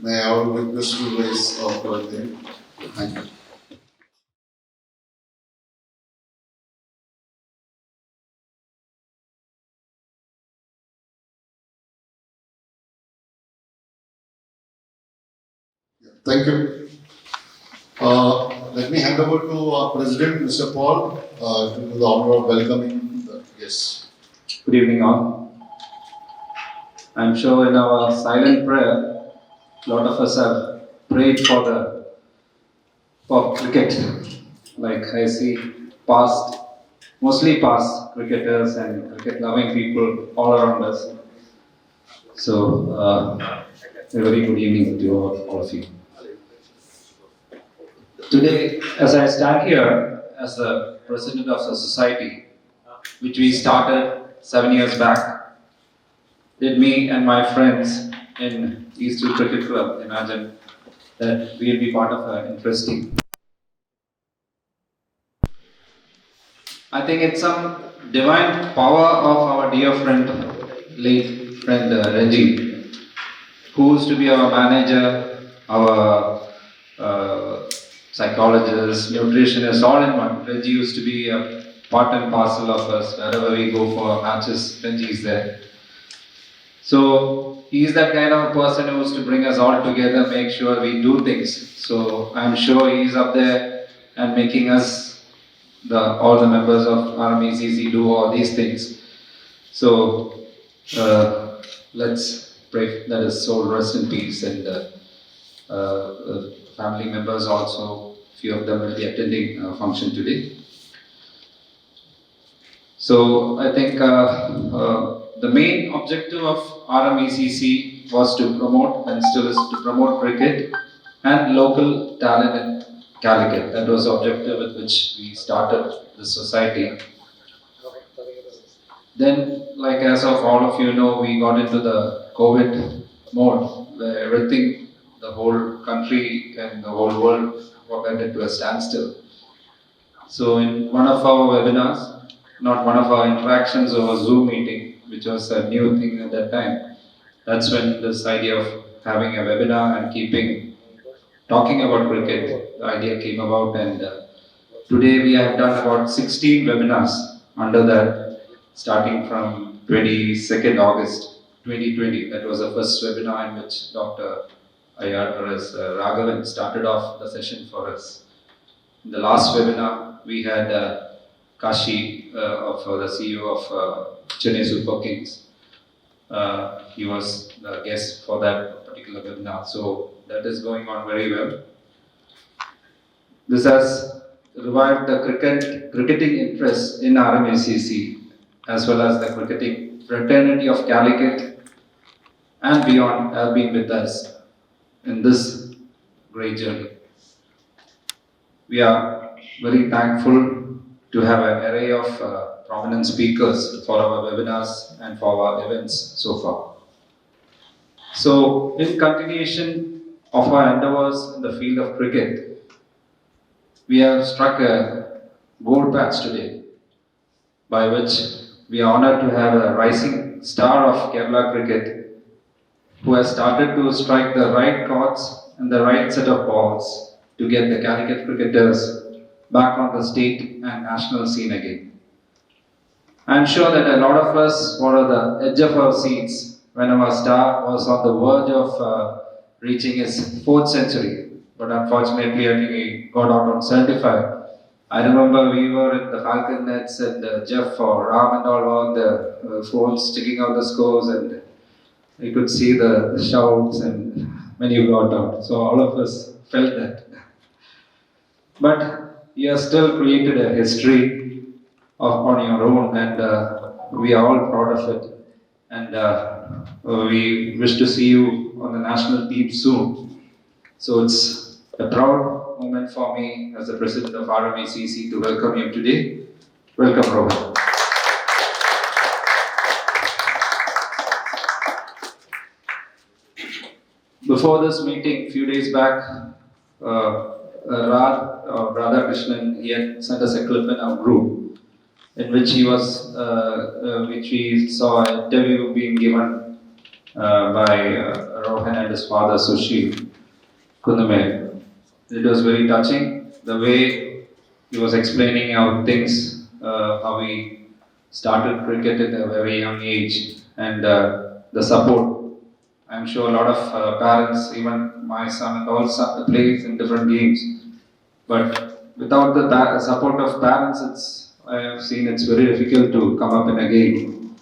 May I all request to raise our thing. Thank you. Thank you. Let me hand over to our President, Mr. Paul, to do the honor of welcoming the guests. Good evening, all. I'm sure in our silent prayer, a lot of us have prayed for cricket. Like I see mostly past cricketers and cricket-loving people all around us. So, a very good evening to all of you. Today, as I stand here as the president of the society, which we started 7 years back, did me and my friends in Eastern Cricket Club imagine that we'll be part of an interesting. I think it's some divine power of our dear friend, late friend Ranji, who used to be our manager, our psychologist, nutritionist, all in one. Ranji used to be a part and parcel of us. Wherever we go for matches, Ranji is there. So he is that kind of person who used to bring us all together, make sure we do things. So I'm sure he is up there and making us, all the members of RM-ECC, do all these things. So let's pray that his soul rest in peace, and family members also, few of them will be attending function today. So I think the main objective of RM-ECC was to promote, and still is to promote, cricket and local talent in Calicut. That was the objective with which we started this society. Then, like as of all of you know, we got into the COVID mode, where everything, the whole country and the whole world went into a standstill. So in one of our webinars, not one of our interactions over Zoom meeting, which was a new thing at that time, that's when this idea of having a webinar and talking about cricket, the idea came about, and today we have done about 16 webinars under that, starting from 22nd August 2020. That was the first webinar in which Dr. Raghavan started off the session for us. In the last webinar, we had Kashi, the CEO of Chennai Super Kings. He was the guest for that particular webinar. So that is going on very well. This has revived the cricketing interest in RM-ECC, as well as the cricketing fraternity of Calicut and beyond have been with us in this great journey. We are very thankful to have an array of prominent speakers for our webinars and for our events so far. So, in continuation of our endeavors in the field of cricket, we have struck a gold patch today, by which we are honored to have a rising star of Kerala cricket, who has started to strike the right chords and the right set of balls to get the Calicut cricketers back on the state and national scene again. I am sure that a lot of us were at the edge of our seats when our star was on the verge of reaching his 4th century. But unfortunately, I think he got out on 75. I remember we were in the Falcon nets, and Jeff or Ram and all were on the phones checking out the scores, and we could see the shouts and when you got out. So all of us felt that. But you have still created a history on your own, and we are all proud of it. And we wish to see you on the national team soon. So it's a proud moment for me as the president of RM-ECC to welcome you today. Welcome, Rohan. Before this meeting, a few days back, Radhakrishnan, he had sent us a clip in our group in which he was, which we saw an interview being given by Rohan and his father Sushil Kunnumal. It was very touching the way he was explaining how things, how he started cricket at a very young age, and the support. I'm sure a lot of parents, even my son, and all plays in different games. But without the support of parents, I have seen it's very difficult to come up in a game.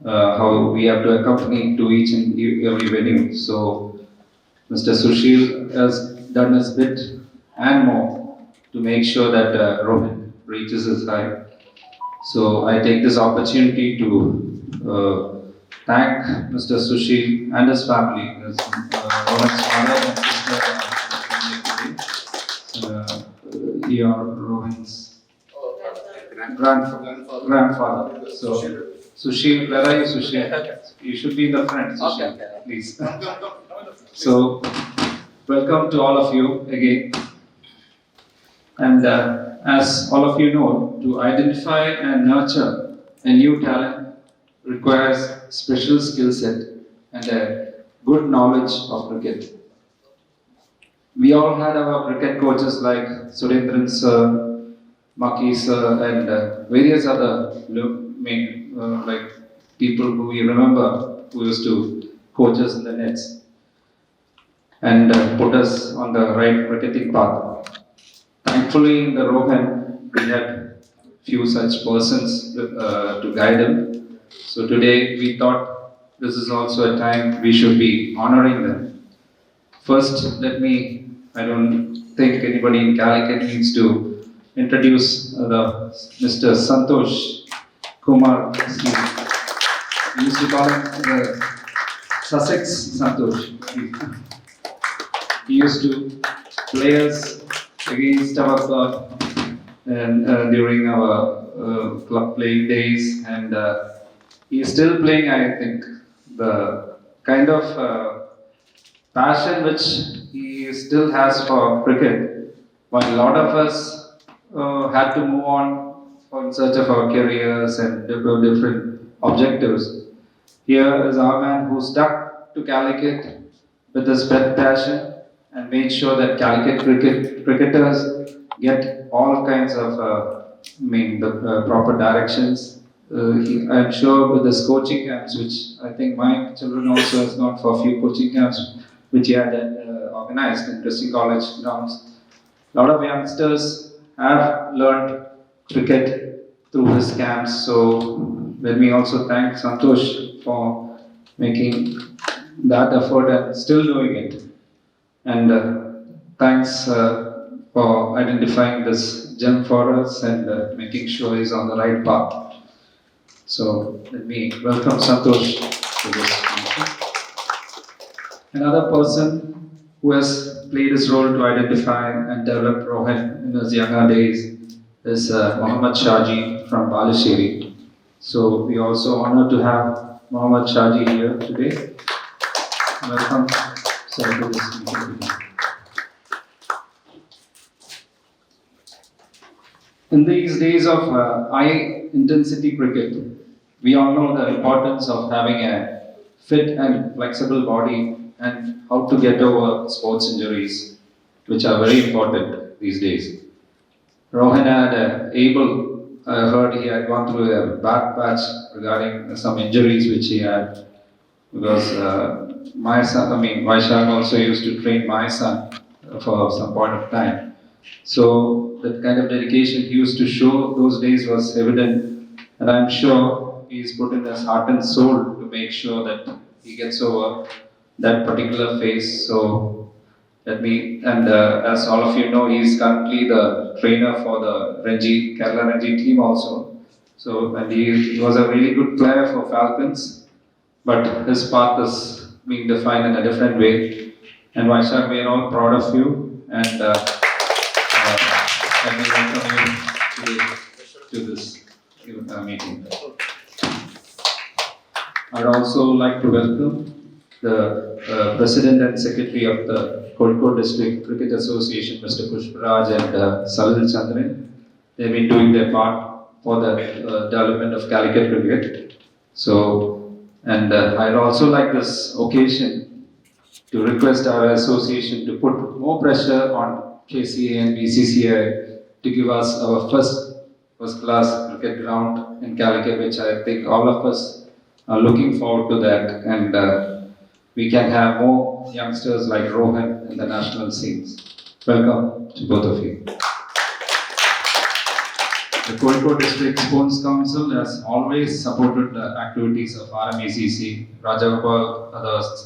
How we have to accompany to each and every venue. So Mr. Sushil has done his bit and more to make sure that Rohan reaches his height. So I take this opportunity to thank Mr. Sushil and his family, his Rohan's father and sister, your Rohan's grandfather. So Sushil, where are you, Sushil? You should be in the front, Sushil, please. So welcome to all of you again. And as all of you know, to identify and nurture a new talent requires special skill set and a good knowledge of cricket. We all had our cricket coaches like Surendran sir, Maki sir, and various other like people who we remember who used to coach us in the nets and put us on the right cricketing path. Thankfully, in the Rohan, we had few such persons to guide him. So today we thought this is also a time we should be honoring them. First, I don't think anybody in Calicut needs to introduce Mr. Santosh Kumar. We used to call him the Sussex Santosh. He used to play us against our club and during our club playing days, and he is still playing. I think the kind of passion which he still has for cricket, while a lot of us had to move on in search of our careers and different objectives. Here is our man who stuck to Calicut with his pet passion and made sure that Calicut cricketers get all kinds of the proper directions. I'm sure with his coaching camps, which I think my children also has gone for a few coaching camps, which he had organized in Christian College grounds. A lot of youngsters have learned cricket through his camps. So let me also thank Santosh for making that effort and still doing it. And thanks for identifying this gem for us and making sure he's on the right path. So let me welcome Santosh to this meeting. Another person who has played his role to identify and develop Rohan in his younger days is Mohammad Shaji from Balasheri. So we also honored to have Mohammad Shaji here today. Welcome, sir, to this meeting. In these days of high intensity cricket, we all know the importance of having a fit and flexible body and how to get over sports injuries, which are very important these days. Rohan had heard he had gone through a bad patch regarding some injuries which he had, because my son, Vaishak also used to train my son for some point of time. So that kind of dedication he used to show those days was evident, and I'm sure he's put in his heart and soul to make sure that he gets over that particular phase. So as all of you know, he's currently the trainer for the Kerala Ranji team also. So, and he was a really good player for Falcons, but his path is being defined in a different way. And Vaishak, we are all proud of you, and let me welcome you to this meeting. I'd also like to welcome the President and Secretary of the Kozhikode District Cricket Association, Mr. Pushparaj and Salil Chandran. They've been doing their part for the development of Calicut cricket. So And I'd also like this occasion to request our association to put more pressure on KCA and BCCI to give us our first class cricket ground in Calicut, which I think all of us are looking forward to that, and we can have more youngsters like Rohan in the national scenes. Welcome to both of you. The Kozhikode District Sports Council has always supported the activities of RM-ECC. Rajagopal,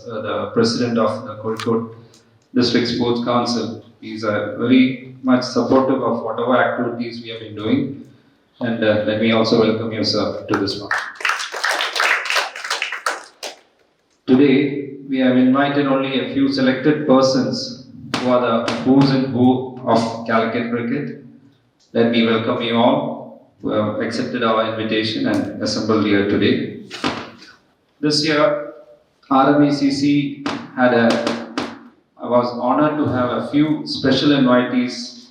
the president of the Kozhikode District Sports Council, is very much supportive of whatever activities we have been doing. And let me also welcome you, sir, to this one. Today, we have invited only a few selected persons who are the who's and who of Calicut cricket. Let me welcome you all who have accepted our invitation and assembled here today. This year, RM-ECC I was honored to have a few special invitees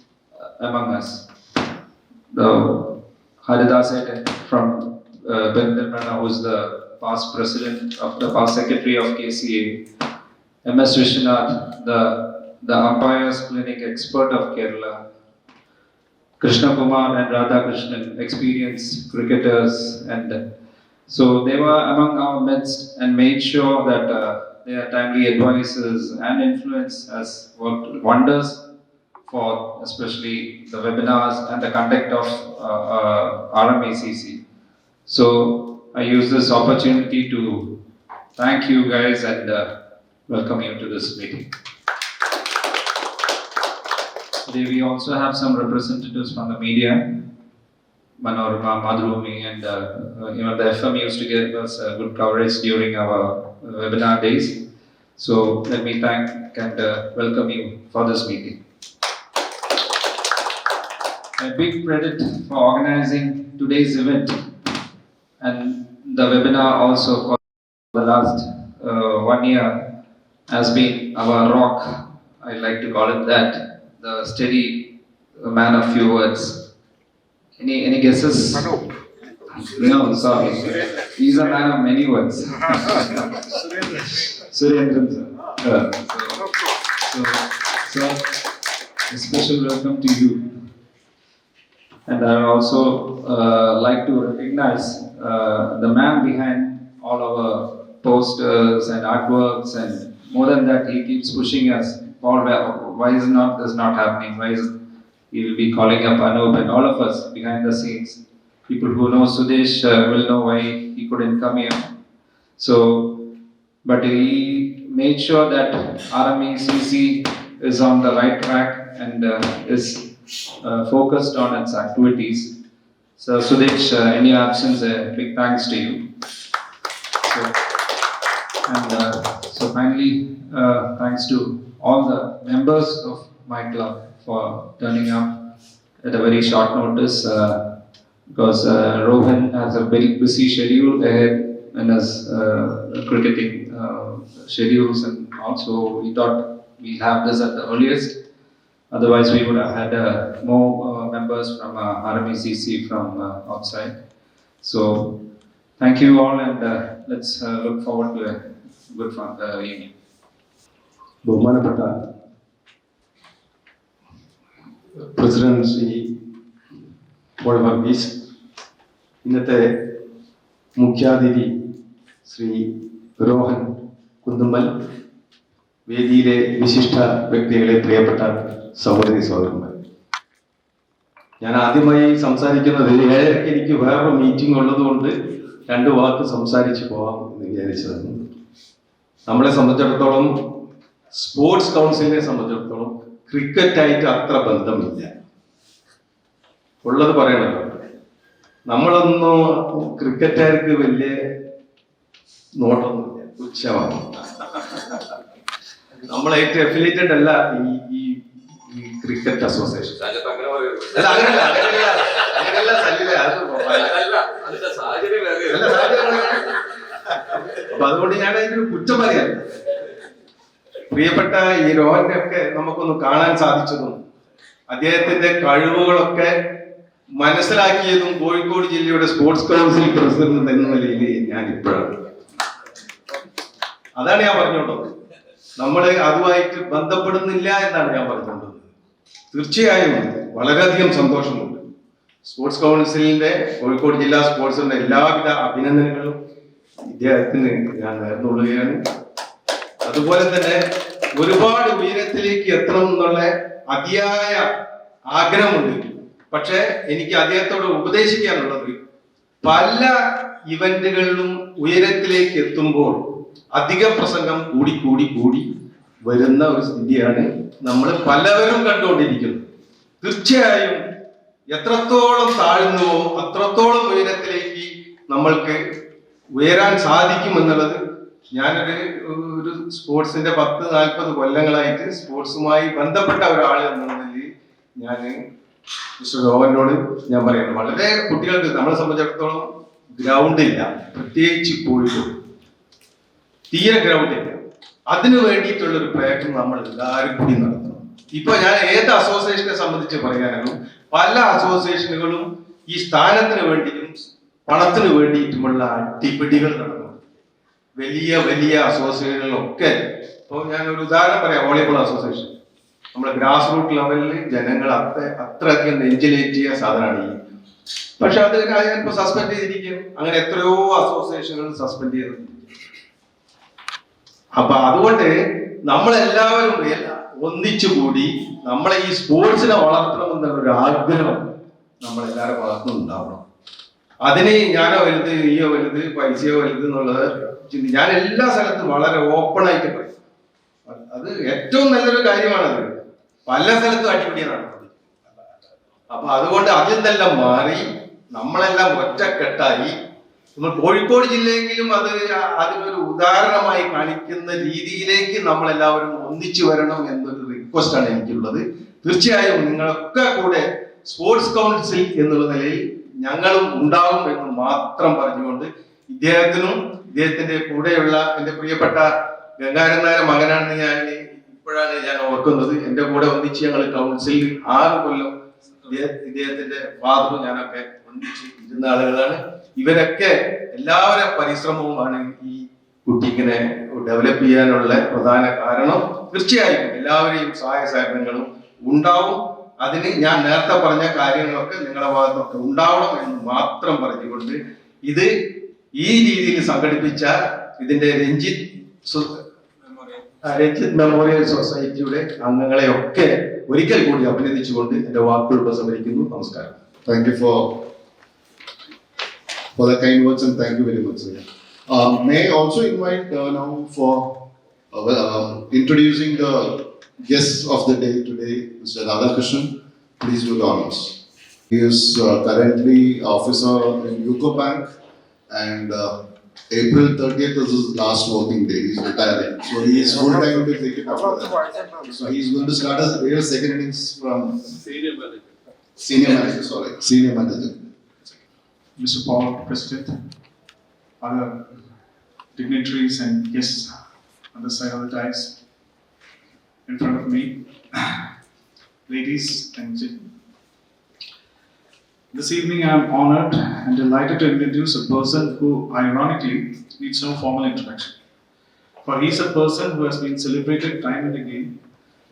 among us. The Haridas from Bendelmana, who is the past president of the past secretary of KCA, MS Vishwanath, the umpires clinic expert of Kerala, Krishna Kumar and Radha Krishnan, experienced cricketers, and so they were among our midst and made sure that their timely advices and influence has worked wonders for especially the webinars and the conduct of RM-ECC. So I use this opportunity to thank you guys and welcome you to this meeting. Today we also have some representatives from the media, Manorama, Madhurumi, and the FM used to give us good coverage during our webinar days. So let me thank and welcome you for this meeting. A big credit for organizing today's event and the webinar also for the last 1 year has been our rock. I like to call it that. The steady man of few words. Any guesses? No, sorry. He's a man of many words. Surendran sir. So, a special welcome to you. And I would also like to recognize the man behind all our posters and artworks, and more than that, he keeps pushing us. Why is this not happening? Why is he will be calling up Anup and all of us behind the scenes. People who know Sudesh will know why he couldn't come here. So, but he made sure that RM-ECC is on the right track and is focused on its activities. So Sudesh, in your absence, a big thanks to you. So finally, thanks to all the members of my club for turning up at a very short notice because Rohan has a very busy schedule ahead and has cricketing schedules, and also we thought we'll have this at the earliest. Otherwise, we would have had more members from RM-ECC from outside. So, thank you all, and let's look forward to a good evening. ബഹുമാനപ്പെട്ട president Shri Paul Varghese, ഇന്നത്തെ മുഖ്യാതിഥി ശ്രീ രോഹൻ കുന്നുമ്മൽ, വേദിയിലെ വിശിഷ്ട വ്യക്തികളെ, പ്രിയപ്പെട്ട സഹോദരി സഹോദരന്മാർ, ഞാൻ ആദ്യമായി സംസാരിക്കുന്നത് 7:30 എനിക്ക് വേറൊരു മീറ്റിംഗ് ഉള്ളതുകൊണ്ട് 2 വാക്ക് സംസാരിച്ച് പോകാം എന്ന് വിചാരിച്ചതാണ്. നമ്മളെ സംബന്ധിച്ചിടത്തോളം, സ്പോർട്സ് കൗൺസിലിനെ സംബന്ധിച്ചിടത്തോളം ക്രിക്കറ്റായിട്ട് അത്ര ബന്ധമില്ല. ഉള്ളത് പറയണല്ലോ, നമ്മളൊന്നും ക്രിക്കറ്റുകാർക്ക് വലിയ നോട്ടൊന്നുമില്ല, പുച്ഛമാണ്. നമ്മളായിട്ട് അഫിലിയേറ്റഡ് അല്ല ഈ ക്രിക്കറ്റ് അസോസിയേഷൻ. അപ്പൊ അതുകൊണ്ട് ഞാൻ അതിന്റെ ഒരു കുറ്റം പറയാം. പ്രിയപ്പെട്ട ഈ രോഹനെ ഒക്കെ നമുക്കൊന്ന് കാണാൻ സാധിച്ചതും അദ്ദേഹത്തിന്റെ കഴിവുകളൊക്കെ മനസ്സിലാക്കിയതും കോഴിക്കോട് ജില്ലയുടെ സ്പോർട്സ് കൗൺസിൽ പ്രസിഡന്റ് എന്ന നിലയിൽ ഞാൻ ഇപ്പോഴാണ്. അതാണ് ഞാൻ പറഞ്ഞുകൊണ്ടത്. നമ്മൾ അതുമായിട്ട് ബന്ധപ്പെടുന്നില്ല എന്നാണ് ഞാൻ പറഞ്ഞുകൊണ്ടത്. തീർച്ചയായും വളരെയധികം സന്തോഷമുണ്ട്. സ്പോർട്സ് കൗൺസിലിന്റെ കോഴിക്കോട് ജില്ലാ സ്പോർട്സിന്റെ എല്ലാവിധ അഭിനന്ദനങ്ങളും ഇദ്ദേഹത്തിന് ഞാൻ നേർന്നുകൊള്ളുകയാണ്. അതുപോലെ തന്നെ ഒരുപാട് ഉയരത്തിലേക്ക് എത്തണം എന്നുള്ള അതിയായ ആഗ്രഹമുണ്ട്. പക്ഷെ എനിക്ക് അദ്ദേഹത്തോട് ഉപദേശിക്കാനുള്ളത്, പല ഇവന്റുകളിലും ഉയരത്തിലേക്ക് എത്തുമ്പോൾ അധിക പ്രസംഗം കൂടി കൂടി കൂടി വരുന്ന ഒരു സ്ഥിതിയാണ് നമ്മൾ പലവരും കണ്ടുകൊണ്ടിരിക്കുന്നത്. തീർച്ചയായും എത്രത്തോളം താഴ്ന്നുവോ അത്രത്തോളം ഉയരത്തിലേക്ക് നമ്മൾക്ക് ഉയരാൻ സാധിക്കുമെന്നുള്ളത്, ഞാനൊരു സ്പോർട്സിന്റെ 10-40 കൊല്ലങ്ങളായിട്ട് സ്പോർട്സുമായി ബന്ധപ്പെട്ട ഒരാൾ എന്നുള്ളതിൽ ഞാൻ മിസ്റ്റർ റോഹനോട് ഞാൻ പറയുന്നത്, വളരെ കുട്ടികൾക്ക് നമ്മളെ സംബന്ധിച്ചിടത്തോളം ഗ്രൗണ്ട് ഇല്ല, പ്രത്യേകിച്ച് കോഴിക്കോട് തീരെ ഗ്രൗണ്ട് ഇല്ല. അതിനു വേണ്ടിയിട്ടുള്ള ഒരു പ്രയത്നം നമ്മൾ എല്ലാവരും കൂടി നടത്തണം. ഇപ്പൊ ഞാൻ ഏത് അസോസിയേഷനെ സംബന്ധിച്ച് പറയാനും, പല അസോസിയേഷനുകളും ഈ സ്ഥാനത്തിന് വേണ്ടിയും പണത്തിന് വേണ്ടിയിട്ടുമുള്ള അടിപിടികൾ നടന്നു. വലിയ വലിയ അസോസിയേഷനുകളൊക്കെ, ഇപ്പോൾ ഞാൻ ഒരു ഉദാഹരണം പറയാം, വോളിബോൾ അസോസിയേഷൻ, നമ്മുടെ ഗ്രാസ് റൂട്ട് ലെവലിൽ ജനങ്ങൾ അത്രയധികം നെഞ്ചിലേറ്റിയ സാധനമാണ് ഈ. പക്ഷെ അത് ഞാനിപ്പോ സസ്പെൻഡ് ചെയ്തിരിക്കും. അങ്ങനെ എത്രയോ അസോസിയേഷനുകൾ സസ്പെൻഡ് ചെയ്തിരിക്കും. അപ്പൊ അതുകൊണ്ട് നമ്മളെല്ലാവരും ഒന്നിച്ചുകൂടി നമ്മളെ ഈ സ്പോർട്സിനെ വളർത്തണമെന്നുള്ള ഒരു ആഗ്രഹം നമ്മളെല്ലാവരും വളർത്തുന്നുണ്ടാവണം. അതിന് ഞാനോ വലുത്, നീയോ വലുത്, പൈസയോ വലുത് എന്നുള്ളത് ഞാൻ എല്ലാ സ്ഥലത്തും വളരെ ഓപ്പൺ ആയിട്ട് പറയും. അത് ഏറ്റവും നല്ലൊരു കാര്യമാണത്. പല സ്ഥലത്തും അടിപിടിയാണ് നടക്കുന്നത്. അപ്പൊ അതുകൊണ്ട് അതിൽ നിന്നെല്ലാം മാറി നമ്മളെല്ലാം ഒറ്റക്കെട്ടായി, നമ്മൾ കോഴിക്കോട് ജില്ലയെങ്കിലും അതിനൊരു ഉദാഹരണമായി കാണിക്കുന്ന രീതിയിലേക്ക് നമ്മളെല്ലാവരും ഒന്നിച്ചു വരണം എന്നൊരു റിക്വസ്റ്റാണ് എനിക്കുള്ളത്. തീർച്ചയായും നിങ്ങളൊക്കെ കൂടെ സ്പോർട്സ് കൗൺസിൽ എന്നുള്ള നിലയിൽ ഞങ്ങളും ഉണ്ടാകും എന്ന് മാത്രം പറഞ്ഞുകൊണ്ട്, ഇദ്ദേഹത്തിന്റെ കൂടെയുള്ള എന്റെ പ്രിയപ്പെട്ട ഗംഗാരൻ നായർ മകനാണെന്ന് ഇപ്പോഴാണ് ഞാൻ ഓർക്കുന്നത്. എന്റെ കൂടെ ഒന്നിച്ച് ഞങ്ങൾ കൗൺസിലിൽ 6 കൊല്ലം ഇദ്ദേഹത്തിന്റെ ഫാദറും ഞാനൊക്കെ ഒന്നിച്ച് ഇരുന്ന ആളുകളാണ്. ഇവരൊക്കെ എല്ലാവരുടെ പരിശ്രമവുമാണ് ഈ കുട്ടി ഇങ്ങനെ ഡെവലപ്പ് ചെയ്യാനുള്ള പ്രധാന കാരണം. തീർച്ചയായും എല്ലാവരെയും സഹായ സഹകരണങ്ങളും ഉണ്ടാവും. അതിന് ഞാൻ നേരത്തെ പറഞ്ഞ കാര്യങ്ങളൊക്കെ നിങ്ങളുടെ ഭാഗത്തൊക്കെ ഉണ്ടാവണം എന്ന് മാത്രം പറഞ്ഞുകൊണ്ട്, ഇത് ഈ രീതിയിൽ സംഘടിപ്പിച്ച ഇതിന്റെ രഞ്ജിത്ത് മെമ്മോറിയൽ സൊസൈറ്റിയുടെ അംഗങ്ങളെയൊക്കെ ഒരിക്കൽ കൂടി അഭിനന്ദിച്ചുകൊണ്ട് എന്റെ വാക്കുകൾ ഉപസംഹരിക്കുന്നു. നമസ്കാരം. Thank you for the kind words and thank you very much, sir. May I also invite now for introducing the guests of the day today, Mr. Radhakrishnan. Please do the honors. He is currently officer in UCO Bank, and April 30th is his last working day. He's retiring, so he is full time into cricket after that. So he is going to start his real second innings from senior manager. Mr. Paul, President, other dignitaries and guests on the side of the dais, in front of me, ladies and gentlemen. This evening I am honored and delighted to introduce a person who ironically needs no formal introduction. For he is a person who has been celebrated time and again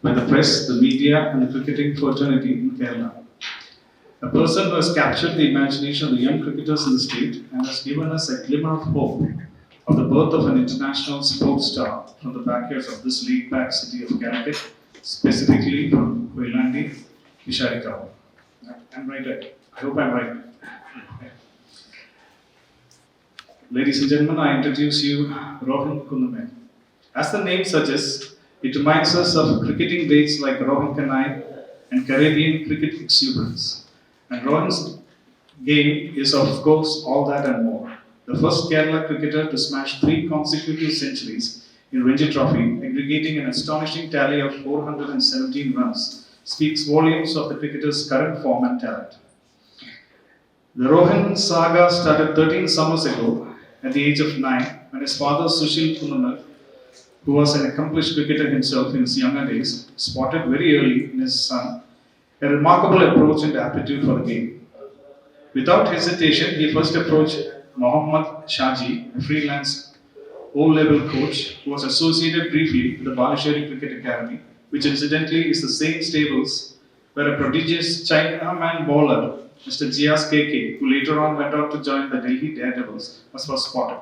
by the press, the media and the cricketing fraternity in Kerala. A person who has captured the imagination of the young cricketers in the state and has given us a glimmer of hope of the birth of an international sports star from the backyards of this laid-back city of Calicut, specifically from Koilandi, Visharikau. I'm right. I hope I'm right. Ladies and gentlemen, I introduce you Rohan Kunnumal. As the name suggests, it reminds us of cricketing greats like Rohan Kanai and Caribbean cricket exuberance. And Rohan's game is of course all that and more. The first Kerala cricketer to smash 3 consecutive centuries in Ranji Trophy, aggregating an astonishing tally of 417 runs, speaks volumes of the cricketer's current form and talent. The Rohan saga started 13 summers ago at the age of 9, when his father Sushil Kunnumal, who was an accomplished cricketer himself in his younger days, spotted very early in his son a remarkable approach and aptitude for the game. Without hesitation, he first approached Mohammad Shaji, a freelance O-level coach who was associated briefly with the Balasheri Cricket Academy, which incidentally is the same stables where a prodigious Chinaman bowler, Mr. Gias KK, who later on went on to join the Delhi Daredevils, was first spotted.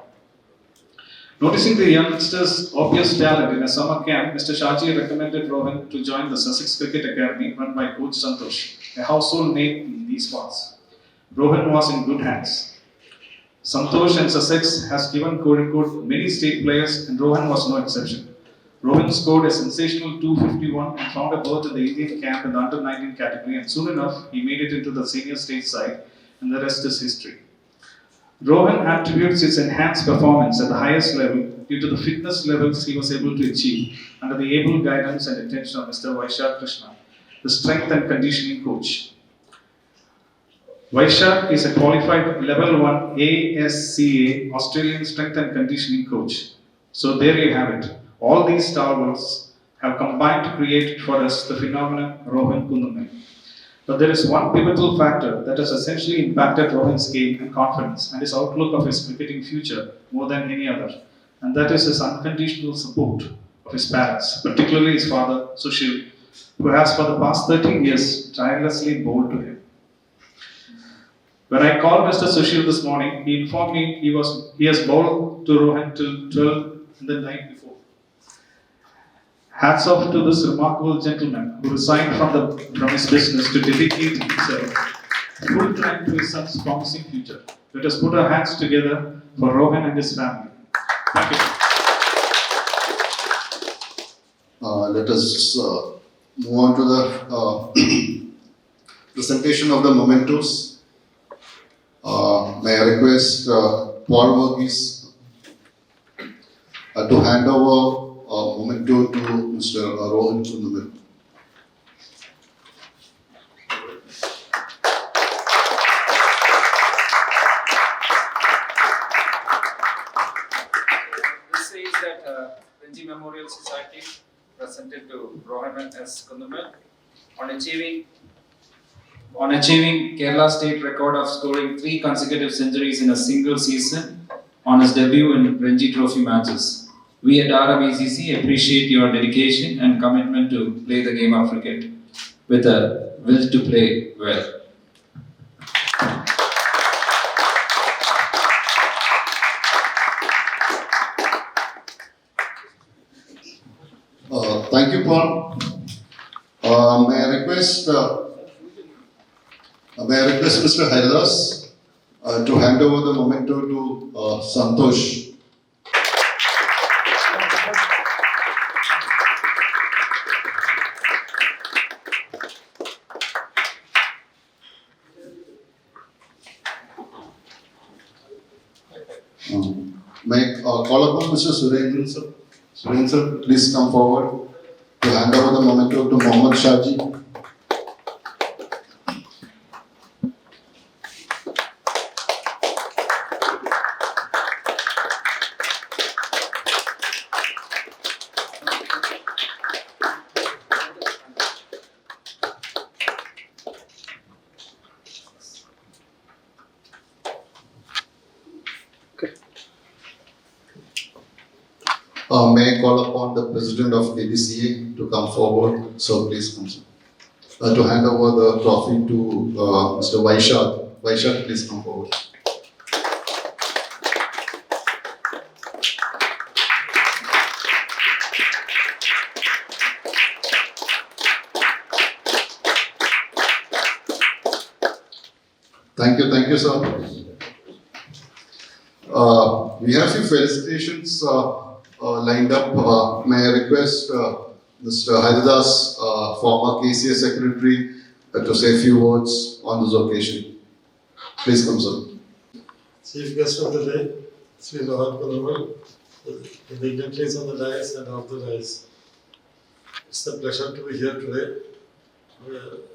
Noticing the youngster's obvious talent in a summer camp, Mr. Shaji recommended Rohan to join the Sussex Cricket Academy run by Coach Santosh, a household name in these parts. Rohan was in good hands. Santosh and Sussex has given Kozhikode many state players and Rohan was no exception. Rohan scored a sensational 251 and found a berth in the Indian camp in the under-19 category, and soon enough he made it into the senior state side, and the rest is history. Rohan attributes his enhanced performance at the highest level due to the fitness levels he was able to achieve under the able guidance and attention of Mr. Vaishak Krishna, the strength and conditioning coach. Vaishak is a qualified level 1 ASCA Australian strength and conditioning coach. So there you have it. All these stalwarts have combined to create for us the phenomenon Rohan Kunnumal. But there is one pivotal factor that has essentially impacted Rohan's game and confidence and his outlook of his cricketing future more than any other, and that is his unconditional support of his parents, particularly his father, Sushil, who has for the past 13 years tirelessly bowled to him. When I called Mr. Sushil this morning, he informed me he has bowled to Rohan till 12 in the night before. Hats off to this remarkable gentleman who resigned from his business to dedicate himself full time to his son's promising future. Let us put our hands together for Rohan and his family. Thank you. Let us move on to the presentation of the mementos. May I request Paul Verghese to hand over memento to Mr. Rohan Kunnumal. This says that Ranji Memorial Society presented to Rohan S. Kunnumal on achieving Kerala state record of scoring 3 consecutive centuries in a single season on his debut in Ranji Trophy matches. We at RM-ECC appreciate your dedication and commitment to play the game of cricket with a will to play well. Thank you, Paul. May I request Mr. Haridas to hand over the memento to Santosh. May I call upon Mr. Surendran sir. Surendran sir, please come forward to hand over the memento to Mohammad Shaji. May I call upon the president of ABCA to come forward? So please come, sir. To hand over the trophy to Mr. Vaishak. Vaishak, please come forward. Thank you, sir. We have few felicitations lined up. May I request Mr. Haridas, former KCA secretary, to say a few words on this occasion. Please come, sir. Chief guest of the day, Sri Rohan Kunnumal, the dignitaries on the dais and off the dais. It's a pleasure to be here today,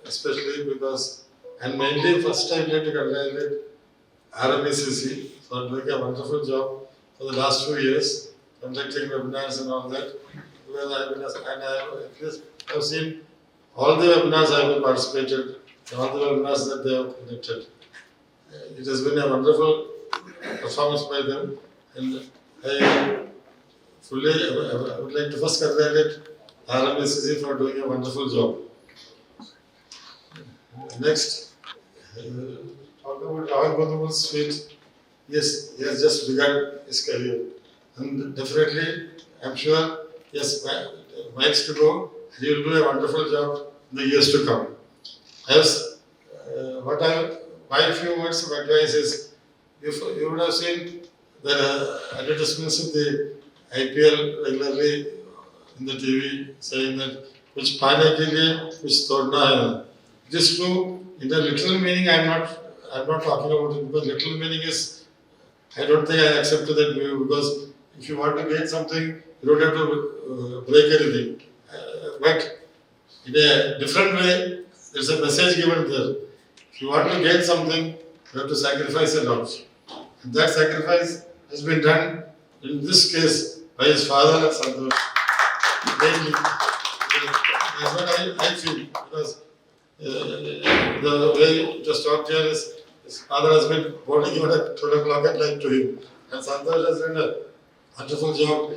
especially because, and mainly first I would like to congratulate RM-ECC for doing a wonderful job for the last 2 years, conducting webinars and all that. Because I've seen all the webinars I have participated, all the webinars that they have conducted. It has been a wonderful performance by them, and I I would like to first congratulate RM-ECC for doing a wonderful job. Next, talk about Rohan Kunnumal's feat. Yes, he has just begun his career, and definitely, I'm sure he has miles to go. He will do a wonderful job in the years to come. As my few words of advice is, if you would have seen the advertisements of the IPL regularly in the TV saying that which pane ke liye kuch todna hai. It is true. In the literal meaning, I'm not talking about it, because literal meaning is, I don't think I accept that view, because if you want to gain something, you don't have to break anything. But in a different way, there's a message given there. If you want to gain something, you have to sacrifice a lot. And that sacrifice has been done in this case by his father and Santosh. Mainly. That's what I feel, because the way it was talked here is his father has been holding him at 12 o'clock at night to him. And Santosh has done a wonderful job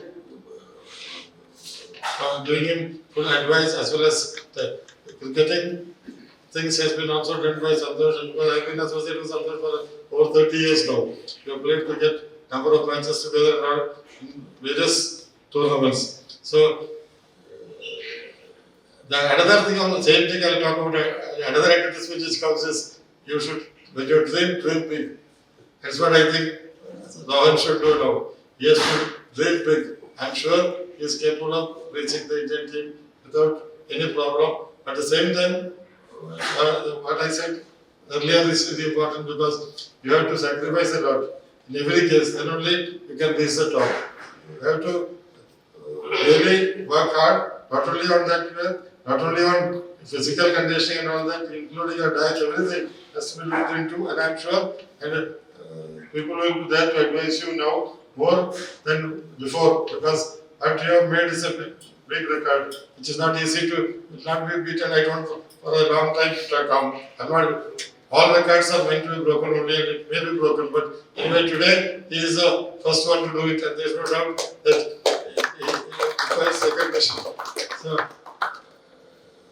doing him full advice, as well as the cricketing things has been also done by Santosh, and because I've been associated with Santosh for over 30 years now. We have played cricket, number of matches together and all in various tournaments. So, another thing on the same thing I'll talk about, another advertisement which comes is, you should, when you dream big. That's what I think Rohan should do now. He has to dream big. I'm sure he is capable of reaching the Indian team without any problem. At the same time, what I said earlier is very important, because you have to sacrifice a lot. In every case, then only you can reach the top. You have to really work hard, not only on that, not only on physical conditioning and all that, including your diet, everything has to be looked into, and I'm sure and people will be there to advise you now more than before, because what you have made is a big record, which is not easy to, it will not be beaten, I don't, for a long time to come. I'm not, all records are meant to be broken only, and it may be broken, but anyway, today he is the first one to do it, and there's no doubt that he requires recognition. So,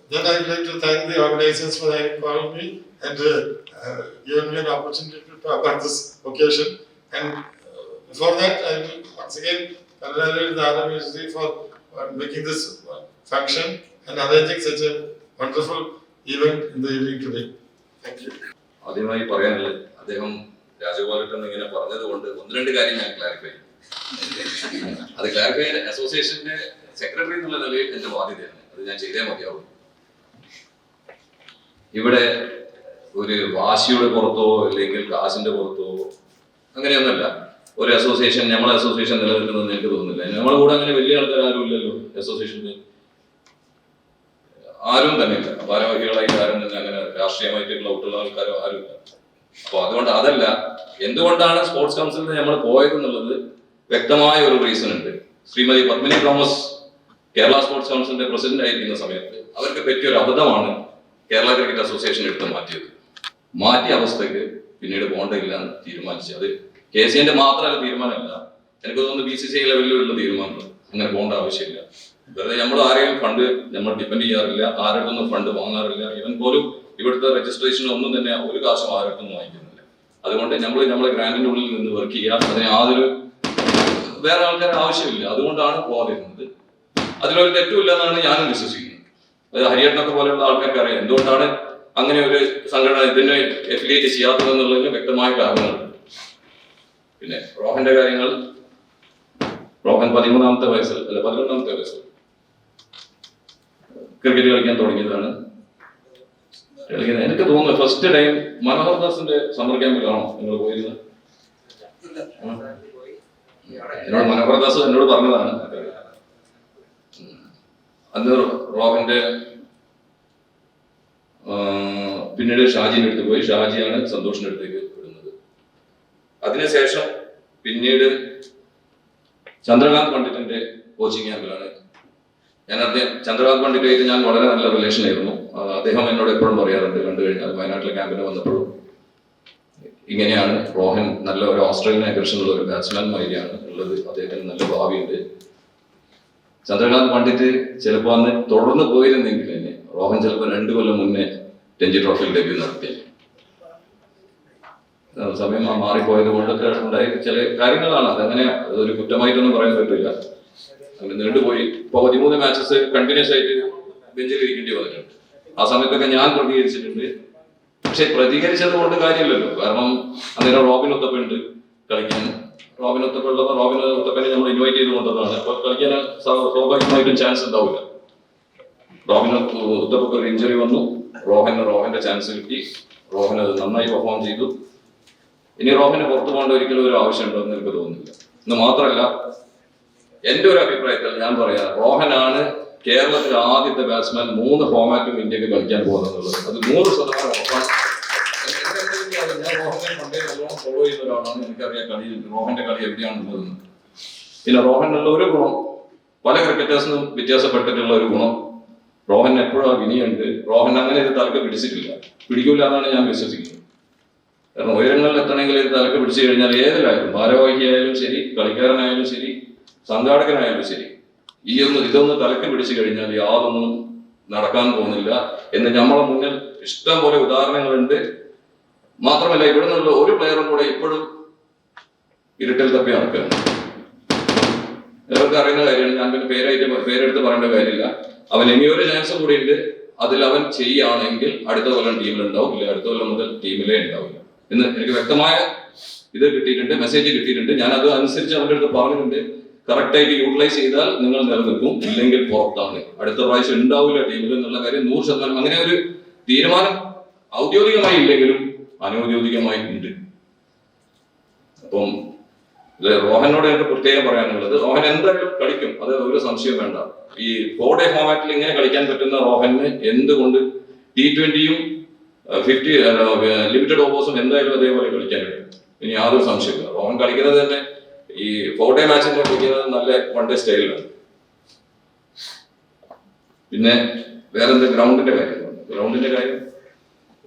then I would like to thank the organizers for having called me and given me an opportunity to talk on this occasion. And before that, I will once again congratulate the RM-ECC for making this function and arranging such a wonderful event in the evening today. Thank you. ആദ്യമായി പറയാനുള്ളത്, അദ്ദേഹം രാജഗോപാലൻ ഇങ്ങനെ പറഞ്ഞതുകൊണ്ട് ഒന്ന് രണ്ട് കാര്യം ഞാൻ clarify ചെയ്യും. അത് ക്ലാരിഫൈ ചെയ്യാൻ അസോസിയേഷന്റെ സെക്രട്ടറി എന്നുള്ള നിലയിൽ എന്റെ ബാധ്യതയാണ്. അത് ഞാൻ ചെയ്തേ മതിയാവും. ഇവിടെ ഒരു വാശിയുടെ പുറത്തോ അല്ലെങ്കിൽ കാശിന്റെ പുറത്തോ അങ്ങനെയൊന്നുമല്ല ഒരു അസോസിയേഷൻ, നമ്മളെ അസോസിയേഷൻ നിലനിൽക്കുന്നതെന്ന് എനിക്ക് തോന്നുന്നില്ല. നമ്മളെ കൂടെ അങ്ങനെ വലിയ ആൾക്കാർ ആരും ഇല്ലല്ലോ അസോസിയേഷനിൽ, ആരും തന്നെ ഇല്ല. ഭാരവാഹികളായിട്ട് ആരും തന്നെ അങ്ങനെ രാഷ്ട്രീയമായിട്ട് ക്ലൗട്ടുള്ള ആൾക്കാരോ ആരും ഇല്ല. അപ്പൊ അതുകൊണ്ട് അതല്ല, എന്തുകൊണ്ടാണ് സ്പോർട്സ് കൗൺസിലിൽ നമ്മൾ പോയത് എന്നുള്ളത് വ്യക്തമായ ഒരു റീസൺ ഉണ്ട്. ശ്രീമതി പത്മിനി തോമസ് കേരള സ്പോർട്സ് കൗൺസിലിന്റെ പ്രസിഡന്റ് ആയിരിക്കുന്ന സമയത്ത് അവർക്ക് പറ്റിയൊരു അബദ്ധമാണ് കേരള ക്രിക്കറ്റ് അസോസിയേഷൻ എടുത്ത് മാറ്റിയത്. മാറ്റിയ അവസ്ഥയ്ക്ക് പിന്നീട് പോകേണ്ടതില്ല എന്ന് തീരുമാനിച്ചു. അത് KCന്റെ മാത്രമല്ല തീരുമാനമല്ല, എനിക്ക് തോന്നുന്നു BCCI ലെവലിലുള്ള തീരുമാനമാണ്. അങ്ങനെ പോകേണ്ട ആവശ്യമില്ല. വെറുതെ നമ്മൾ ആരെയും ഫണ്ട് നമ്മൾ ഡിപ്പെൻഡ് ചെയ്യാറില്ല, ആരുടെ ഫണ്ട് വാങ്ങാറില്ല. ഇവൻ പോലും ഇവിടുത്തെ രജിസ്ട്രേഷൻ ഒന്നും തന്നെ ഒരു കാശും ആരുടെ വാങ്ങിക്കുന്നില്ല. അതുകൊണ്ട് നമ്മളെ ഗ്രാൻഡിന്റെ ഉള്ളിൽ നിന്ന് വർക്ക് ചെയ്യുക, അതിന് യാതൊരു വേറെ ആൾക്കാർ ആവശ്യമില്ല. അതുകൊണ്ടാണ് പോകാതിരുന്നത്. അതിലൊരു തെറ്റുമില്ല എന്നാണ് ഞാനും വിശ്വസിക്കുന്നത്. അത് ഹരിയേട്ടനൊക്കെ പോലെയുള്ള ആൾക്കാർക്ക് അറിയാം എന്തുകൊണ്ടാണ് അങ്ങനെ ഒരു സംഘടന ഇതിനെ എഫിലിയേറ്റ് ചെയ്യാത്തതെന്നുള്ളതിന് വ്യക്തമായ കാരണങ്ങളുണ്ട്. പിന്നെ റോഹന്റെ കാര്യങ്ങൾ, റോഹൻ 11ാമത്തെ വയസ്സിൽ അല്ല 11ാമത്തെ വയസ്സിൽ ക്രിക്കറ്റ് കളിക്കാൻ തുടങ്ങിയതാണ്. എനിക്ക് തോന്നുന്നു ഫസ്റ്റ് ടൈം മനോഹർദാസിന്റെ സമ്മർ ക്യാമ്പിലാണോ നിങ്ങൾ പോയിരുന്നത്? എന്നോട് മനോഹർദാസ് എന്നോട് പറഞ്ഞതാണ്. അന്ന് റോഹന്റെ പിന്നീട് ഷാജിന്റെ അടുത്ത് പോയി, ഷാജിയാണ് സന്തോഷിന്റെ അടുത്തേക്ക് വിടുന്നത്. അതിനുശേഷം പിന്നീട് ചന്ദ്രകാന്ത് പണ്ഡിറ്റിന്റെ കോച്ചിങ് ക്യാമ്പിലാണ് ഞാൻ. ചന്ദ്രകാന്ത് പണ്ഡിറ്റായിട്ട് ഞാൻ വളരെ നല്ല റിലേഷൻ ആയിരുന്നു. അദ്ദേഹം എന്നോട് എപ്പോഴും പറയാറുണ്ട്, കണ്ടു കഴിഞ്ഞാൽ വയനാട്ടിലെ ക്യാമ്പിന് വന്നപ്പോഴും ഇങ്ങനെയാണ് റോഹൻ നല്ല ഒരു ഓസ്ട്രേലിയൻ അഗ്രഷനുള്ള ഒരു ബാറ്റ്സ്മാൻ മാതിരിയാണ് ഉള്ളത്, അദ്ദേഹത്തിന് നല്ല ഭാവിയുണ്ട്. ചന്ദ്രകാന്ത് പണ്ഡിറ്റ് ചിലപ്പോൾ അന്ന് തുടർന്ന് പോയിരുന്നെങ്കിൽ തന്നെ റോഹൻ ചിലപ്പോൾ 2 കൊല്ലം മുന്നേ രഞ്ജി ട്രോഫിയിൽ ഡെബ്യൂ നടത്തി. സമയം മാറിപ്പോയത് കൊണ്ടൊക്കെ ഉണ്ടായ ചില കാര്യങ്ങളാണ്. അതങ്ങനെ അതൊരു കുറ്റമായിട്ടൊന്നും പറയാൻ പറ്റില്ല. അങ്ങനെ നീണ്ടുപോയി. ഇപ്പോൾ 13 മാച്ചസ് കണ്ടിന്യൂസ് ആയിട്ട് ബെഞ്ചിൽ ഇരിക്കേണ്ടി വന്നിട്ടുണ്ട്. ആ സമയത്തൊക്കെ ഞാൻ പ്രതികരിച്ചിട്ടുണ്ട്. പക്ഷെ പ്രതികരിച്ചത് കൊണ്ട് കാര്യമില്ലല്ലോ. കാരണം അന്നേരം റോബിൻ ഉത്തപ്പുണ്ട് കളിക്കാൻ. റോബിൻ ഉത്തപ്പുള്ളപ്പോൾ റോബിൻ ഉത്തപ്പനെ നമ്മൾ ഇൻവൈറ്റ് ചെയ്ത് കൊണ്ടതാണ്. അപ്പോൾ കളിക്കാൻ സ്വാഭാവികമായിട്ടും ചാൻസ് ഉണ്ടാവില്ല. റോബിൻ ഉത്തപ്പക്ക് ഒരു ഇഞ്ചുറി വന്നു. റോഹന്റെ ചാൻസ് കിട്ടി. റോഹൻ അത് നന്നായി പെർഫോം ചെയ്തു. ഇനി റോഹന് പുറത്തു പോകേണ്ട ഒരിക്കലും ഒരു ആവശ്യമുണ്ടോ എന്ന് എനിക്ക് തോന്നുന്നില്ല. എന്ന് മാത്രമല്ല, എന്റെ ഒരു അഭിപ്രായത്തിൽ ഞാൻ പറയാം, റോഹനാണ് കേരളത്തിലെ ആദ്യത്തെ ബാറ്റ്സ്മാൻ 3 ഫോമാറ്റും ഇന്ത്യക്ക് കളിക്കാൻ പോകുന്നത്. അത് 100% ഉറപ്പാണ്. ഞാൻ റോഹനെ പണ്ടേ നല്ലോണം ഫോളോ ചെയ്യുന്ന ഒരാളാണ്. എനിക്കറിയാം റോഹന്റെ കളി എവിടെയാണുള്ളതെന്ന്. പിന്നെ റോഹനുള്ള ഒരു ഗുണം, പല ക്രിക്കറ്റേഴ്സിനും വ്യത്യാസപ്പെട്ടിട്ടുള്ള ഒരു ഗുണം, റോഹൻ എപ്പോഴും ആ വിനിയുണ്ട്. റോഹൻ അങ്ങനെ ഇത് തലക്ക് പിടിച്ചിട്ടില്ല, പിടിക്കില്ല എന്നാണ് ഞാൻ വിശ്വസിക്കുന്നത്. കാരണം ഉയരങ്ങളിൽ എത്തണമെങ്കിൽ ഇത് തലക്ക് പിടിച്ചു കഴിഞ്ഞാൽ ഏതിലായാലും, ഭാരവാഹിയായാലും ശരി, കളിക്കാരനായാലും ശരി, സംഘാടകനായാലും ശരി, ഇതൊന്ന് തലക്ക് പിടിച്ചു കഴിഞ്ഞാൽ യാതൊന്നും നടക്കാൻ പോകുന്നില്ല എന്ന് നമ്മളെ മുന്നിൽ ഇഷ്ടം പോലെ ഉദാഹരണങ്ങളുണ്ട്. മാത്രമല്ല, ഇവിടെ നിന്നുള്ള ഒരു പ്ലെയറും കൂടെ ഇപ്പോഴും ഇരുട്ടിൽ തപ്പി നടക്കുകയാണ്. എല്ലാവർക്കും അറിയുന്ന കാര്യമാണ്. ഞാൻ പിന്നെ പേരെടുത്ത് പറയേണ്ട കാര്യമില്ല. അവൻ ഇനിയൊരു ചാൻസും കൂടി ഉണ്ട്. അതിൽ അവൻ ചെയ്യുകയാണെങ്കിൽ അടുത്ത കൊല്ലം ടീമിലുണ്ടാവും, ഇല്ല അടുത്ത കൊല്ലം മുതൽ ടീമിലേ ഉണ്ടാവില്ല എന്ന് എനിക്ക് വ്യക്തമായ ഇത് കിട്ടിയിട്ടുണ്ട്, മെസ്സേജ് കിട്ടിയിട്ടുണ്ട്. ഞാൻ അത് അനുസരിച്ച് അവൻ്റെ അടുത്ത് പറഞ്ഞിട്ടുണ്ട്. കറക്റ്റായിട്ട് യൂട്ടിലൈസ് ചെയ്താൽ നിങ്ങൾ നിലനിൽക്കും, ഇല്ലെങ്കിൽ പുറത്താണ്. അടുത്ത പ്രാവശ്യം ഉണ്ടാവില്ല ടീമിൽ എന്നുള്ള കാര്യം 100%. അങ്ങനെ ഒരു തീരുമാനം ഔദ്യോഗികമായി ഇല്ലെങ്കിലും അനൗദ്യോഗികമായി ഉണ്ട്. അപ്പം റോഹനോട് എനിക്ക് പ്രത്യേകം പറയാനുള്ളത്, റോഹൻ എന്തായാലും കളിക്കും, അത് ഒരു സംശയം വേണ്ട. ഈ 4 ഡേ ഫോമാറ്റിൽ ഇങ്ങനെ കളിക്കാൻ പറ്റുന്ന റോഹന് എന്തുകൊണ്ട് T20യും 50 ലിമിറ്റഡ് ഓവേഴ്സും എന്തായാലും അതേപോലെ കളിക്കാൻ കഴിയും. ഇനി യാതൊരു സംശയമില്ല. റോഹൻ കളിക്കുന്നത് തന്നെ ഈ 4 ഡേ മാച്ചിൽ കളിക്കുന്നത് നല്ല 1 ഡേ സ്റ്റൈലിലാണ്. പിന്നെ വേറെന്താ ഗ്രൗണ്ടിന്റെ കാര്യം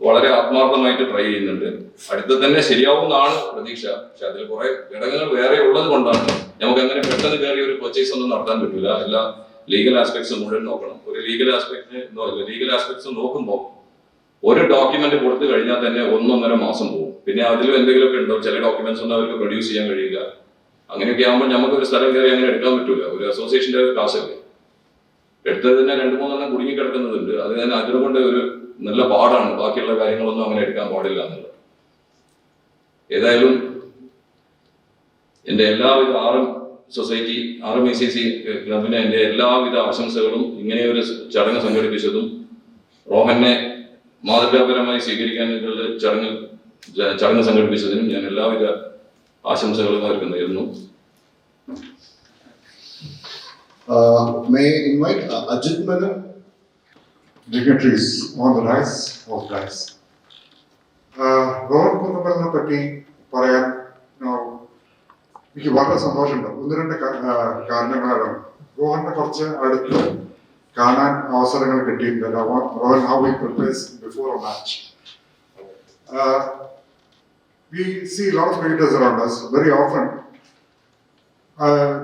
വളരെ ആത്മാർത്ഥമായിട്ട് ട്രൈ ചെയ്യുന്നുണ്ട്. അടുത്ത് തന്നെ ശരിയാവുമെന്നാണ് പ്രതീക്ഷ. പക്ഷെ അതിൽ കുറെ ഘടകങ്ങൾ വേറെ ഉള്ളത് കൊണ്ടാണ് നമുക്ക് അങ്ങനെ പെട്ടെന്ന് കയറി ഒരു പർച്ചേസ് ഒന്നും നടത്താൻ പറ്റില്ല. എല്ലാ ലീഗൽ ആസ്പെക്ട്സും മുഴുവൻ നോക്കണം. ഒരു ലീഗൽ ആസ്പെക്ട്സ് നോക്കുമ്പോൾ ഒരു ഡോക്യുമെന്റ് കൊടുത്തു കഴിഞ്ഞാൽ തന്നെ 1-1.5 മാസം പോകും. പിന്നെ അതിലും എന്തെങ്കിലുമൊക്കെ ഉണ്ടാവും. ചില ഡോക്യുമെന്റ്സ് ഒന്നും അവർക്ക് പ്രൊഡ്യൂസ് ചെയ്യാൻ കഴിയില്ല. അങ്ങനെയൊക്കെ ആകുമ്പോൾ നമുക്ക് ഒരു സ്ഥലം കയറി അങ്ങനെ എടുക്കാൻ പറ്റില്ല. ഒരു അസോസിയേഷന്റെ കാശല്ലേ എടുത്തത് തന്നെ 2-3 കുടുങ്ങി കിടക്കുന്നതുണ്ട്. അതുകൊണ്ട് ഒരു നല്ല പാടാണ്. ബാക്കിയുള്ള കാര്യങ്ങളൊന്നും അങ്ങനെ എടുക്കാൻ പാടില്ല എന്നുള്ളത്. ഏതായാലും എൻ്റെ എല്ലാവിധ RM-ECC ക്ലബിന് എൻ്റെ എല്ലാവിധ ആശംസകളും. ഇങ്ങനെ ഒരു ചടങ്ങ് സംഘടിപ്പിച്ചതും റോഹനെ മാതൃകാപരമായി സ്വീകരിക്കാനുള്ള ചടങ്ങ് സംഘടിപ്പിച്ചതിനും ഞാൻ എല്ലാവിധ ആശംസകളും അവർക്ക് നേരുന്നു. May I invite Ajit Menon? Dignitaries on the rise of rise. Rohan കുന്നുമലിനെ പറ്റി പറയാൻ എനിക്ക് വളരെ സന്തോഷമുണ്ട്. 1-2 കാരണങ്ങളാണ്. റോഹനെ കുറച്ച് അടുത്ത് കാണാൻ അവസരങ്ങൾ കിട്ടിയിട്ടുണ്ട്. Rohan how he prepares before a match. We see a lot of cricketers around us. Very often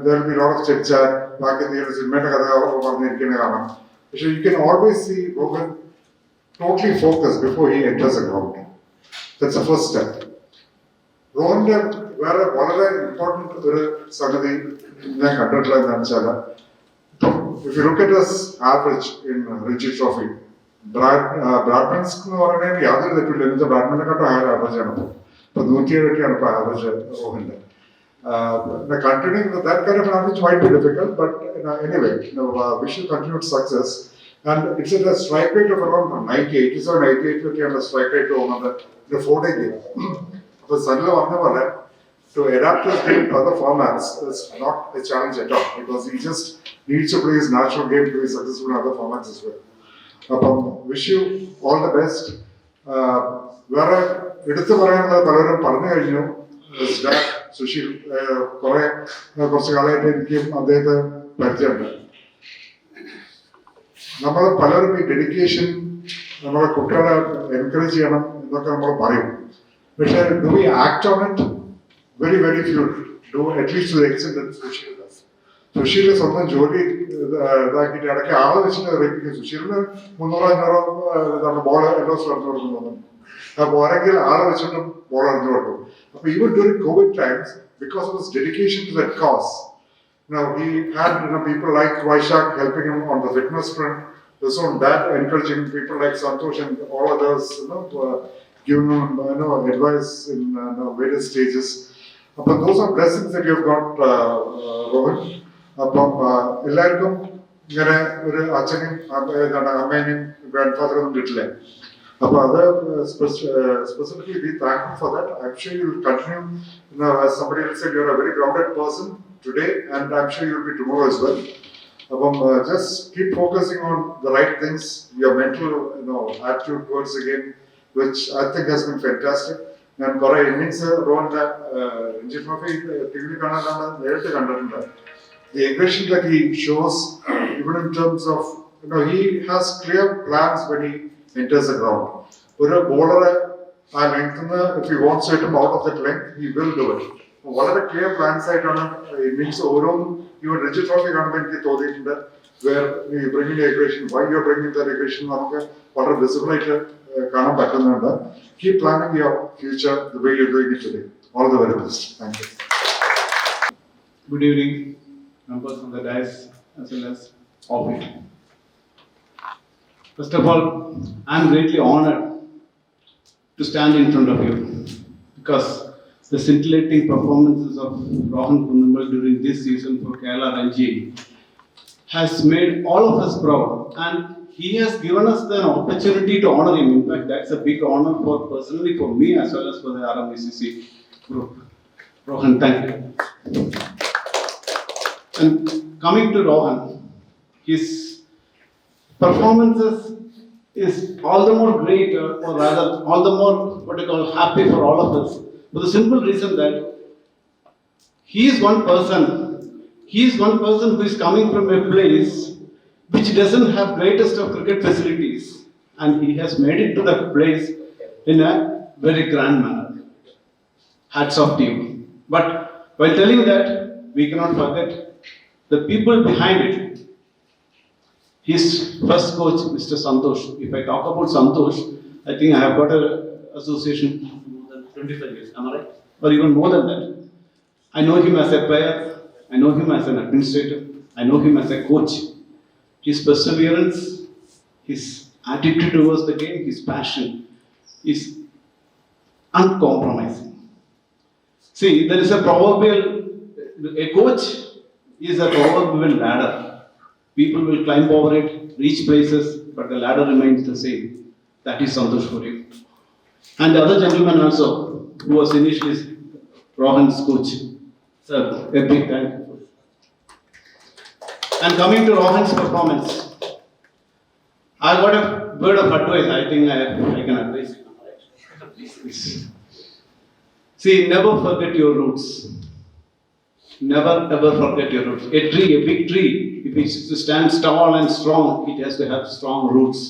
there will be a lot of chit chat. ബാക്കി സിനിമയുടെ കഥ പറഞ്ഞിരിക്കുന്ന കാണാം. പക്ഷെ you can always see Rohan totally focused before he enters the ground. That's the first step. റോഹന്റെ വേറെ വളരെ important ഒരു സംഗതി ഞാൻ കണ്ടിട്ടുള്ള എന്താണെന്ന് വെച്ചാൽ, if you look at his average in Ranji Trophy, ബ്രാഡ്മാൻസ് എന്ന് പറയുന്നത് യാതൊരു തെറ്റില്ല. എന്നുവെച്ചാൽ ബ്രാഡ്മാനെക്കാട്ടും ഹയർ ആവറേജ് ആണ് ഇപ്പൊ 107 ഇപ്പോൾ average റോഹന്റെ. Continuing with that kind of an average might be difficult, but anyway, wish you continued success. And it's at a strike rate of around 87-88 on the strike rate on the 4 day game. So suddenly to adapt his game to other formats is not a challenge at all, because he just needs to play his natural game to be successful in other formats as well. Wish you all the best. വേറെ എടുത്തു പറയാനുള്ള പലരും പറഞ്ഞു കഴിഞ്ഞു. സുശീൽ കുറച്ച് കാലമായിട്ട് എനിക്കും അദ്ദേഹത്തെ പരിചയമുണ്ട്. നമ്മൾ പലരും ഈ ഡെഡിക്കേഷൻ നമ്മളെ കുട്ടികളെ എൻകറേജ് ചെയ്യണം എന്നൊക്കെ നമ്മൾ പറയും. പക്ഷേ do we act on it? Very few do, at least two the extent that Sushil does. Sushil സ്വന്തം ജോലി ഇതാക്കിയിട്ട് ഇടയ്ക്ക് ആളെ വെച്ചിട്ട് റേപ്പിക്കും. സുശീലിന് 300-500 ബോൾ എല്ലാ സ്ഥലത്ത് കൊടുക്കുന്നു. അപ്പോൾ ആരെങ്കിലും ആളെ വെച്ചിട്ടും ബോൾ എറിഞ്ഞു കൊടുക്കും. അപ്പോൾ even during Covid times, because of his dedication to that cause, he had people like Vaishak helping him on the fitness front, his own dad encouraging people like Santosh and all others, giving him advice in various stages. But those are blessings that you have got, Rohan. അപ്പം എല്ലാവർക്കും ഇങ്ങനെ ഒരു അച്ഛനും അമ്മേനെയും grand കിട്ടില്ലേ. അപ്പോൾ അത് specifically be thankful for that. I'm sure you will continue, as somebody else said, you're a very grounded person today, and I'm sure you'll be tomorrow as well. Just keep focusing on the right things, your mental attitude towards the game, which I think has been fantastic. ഞാൻ കുറെ innings റോഹന്റെ Ranji trophy T V കാണാനാണ് നേരിട്ട് കണ്ടിട്ടുണ്ട്. The aggression that he shows, even in terms of, he has clear plans when he enters the ground. ഒരു ബോളറെ ആ length, if he wants to hit him out of that length, he will do it. വളരെ clear plans ആയിട്ടാണ് innings ഓരോന്നും. ഇവൻ Ranji trophy കാണുമ്പോൾ എനിക്ക് തോന്നിയിട്ടുണ്ട്, where you bring in aggression, why you are bringing that aggression, നമുക്ക് വളരെ വിസിബിൾ ആയിട്ട് കാണാൻ പറ്റുന്നുണ്ട്. Keep planning your future the way you're doing it today. All the very best. Thank you. Good evening, members of the dais as well as all of you. First of all, I am greatly honored to stand in front of you because the scintillating performances of Rohan Kunnumal during this season for Kerala Ranji has made all of us proud, and he has given us the opportunity to honor him. In fact, that's a big honor personally for me as well as for the RM-ECC group. Rohan, thank you. And coming to Rohan, his performances is all the more great, or rather all the more happy for all of us, for the simple reason that he is one person who is coming from a place which doesn't have greatest of cricket facilities, and he has made it to that place in a very grand manner. Hats off to you. But while telling that, we cannot forget the people behind it. His first coach, Mr. Santosh. If I talk about Santosh, I think I have got an association more than 25 years, am I right? Or even more than that. I know him as a player, I know him as an administrator, I know him as a coach. His perseverance, his attitude towards the game, his passion is uncompromising. See, there is a coach is a proverbial ladder. People will climb over it, reach places, but the ladder remains the same. That is Santosh for you. And the other gentleman also, who was initially Rohan's coach. Sir, a big thank you. And coming to Rohan's performance, I got a word of advice. I think I can advise you. Please. See, never forget your roots. Never ever forget your roots. A tree, a big tree, if it is to stand tall and strong, it has to have strong roots.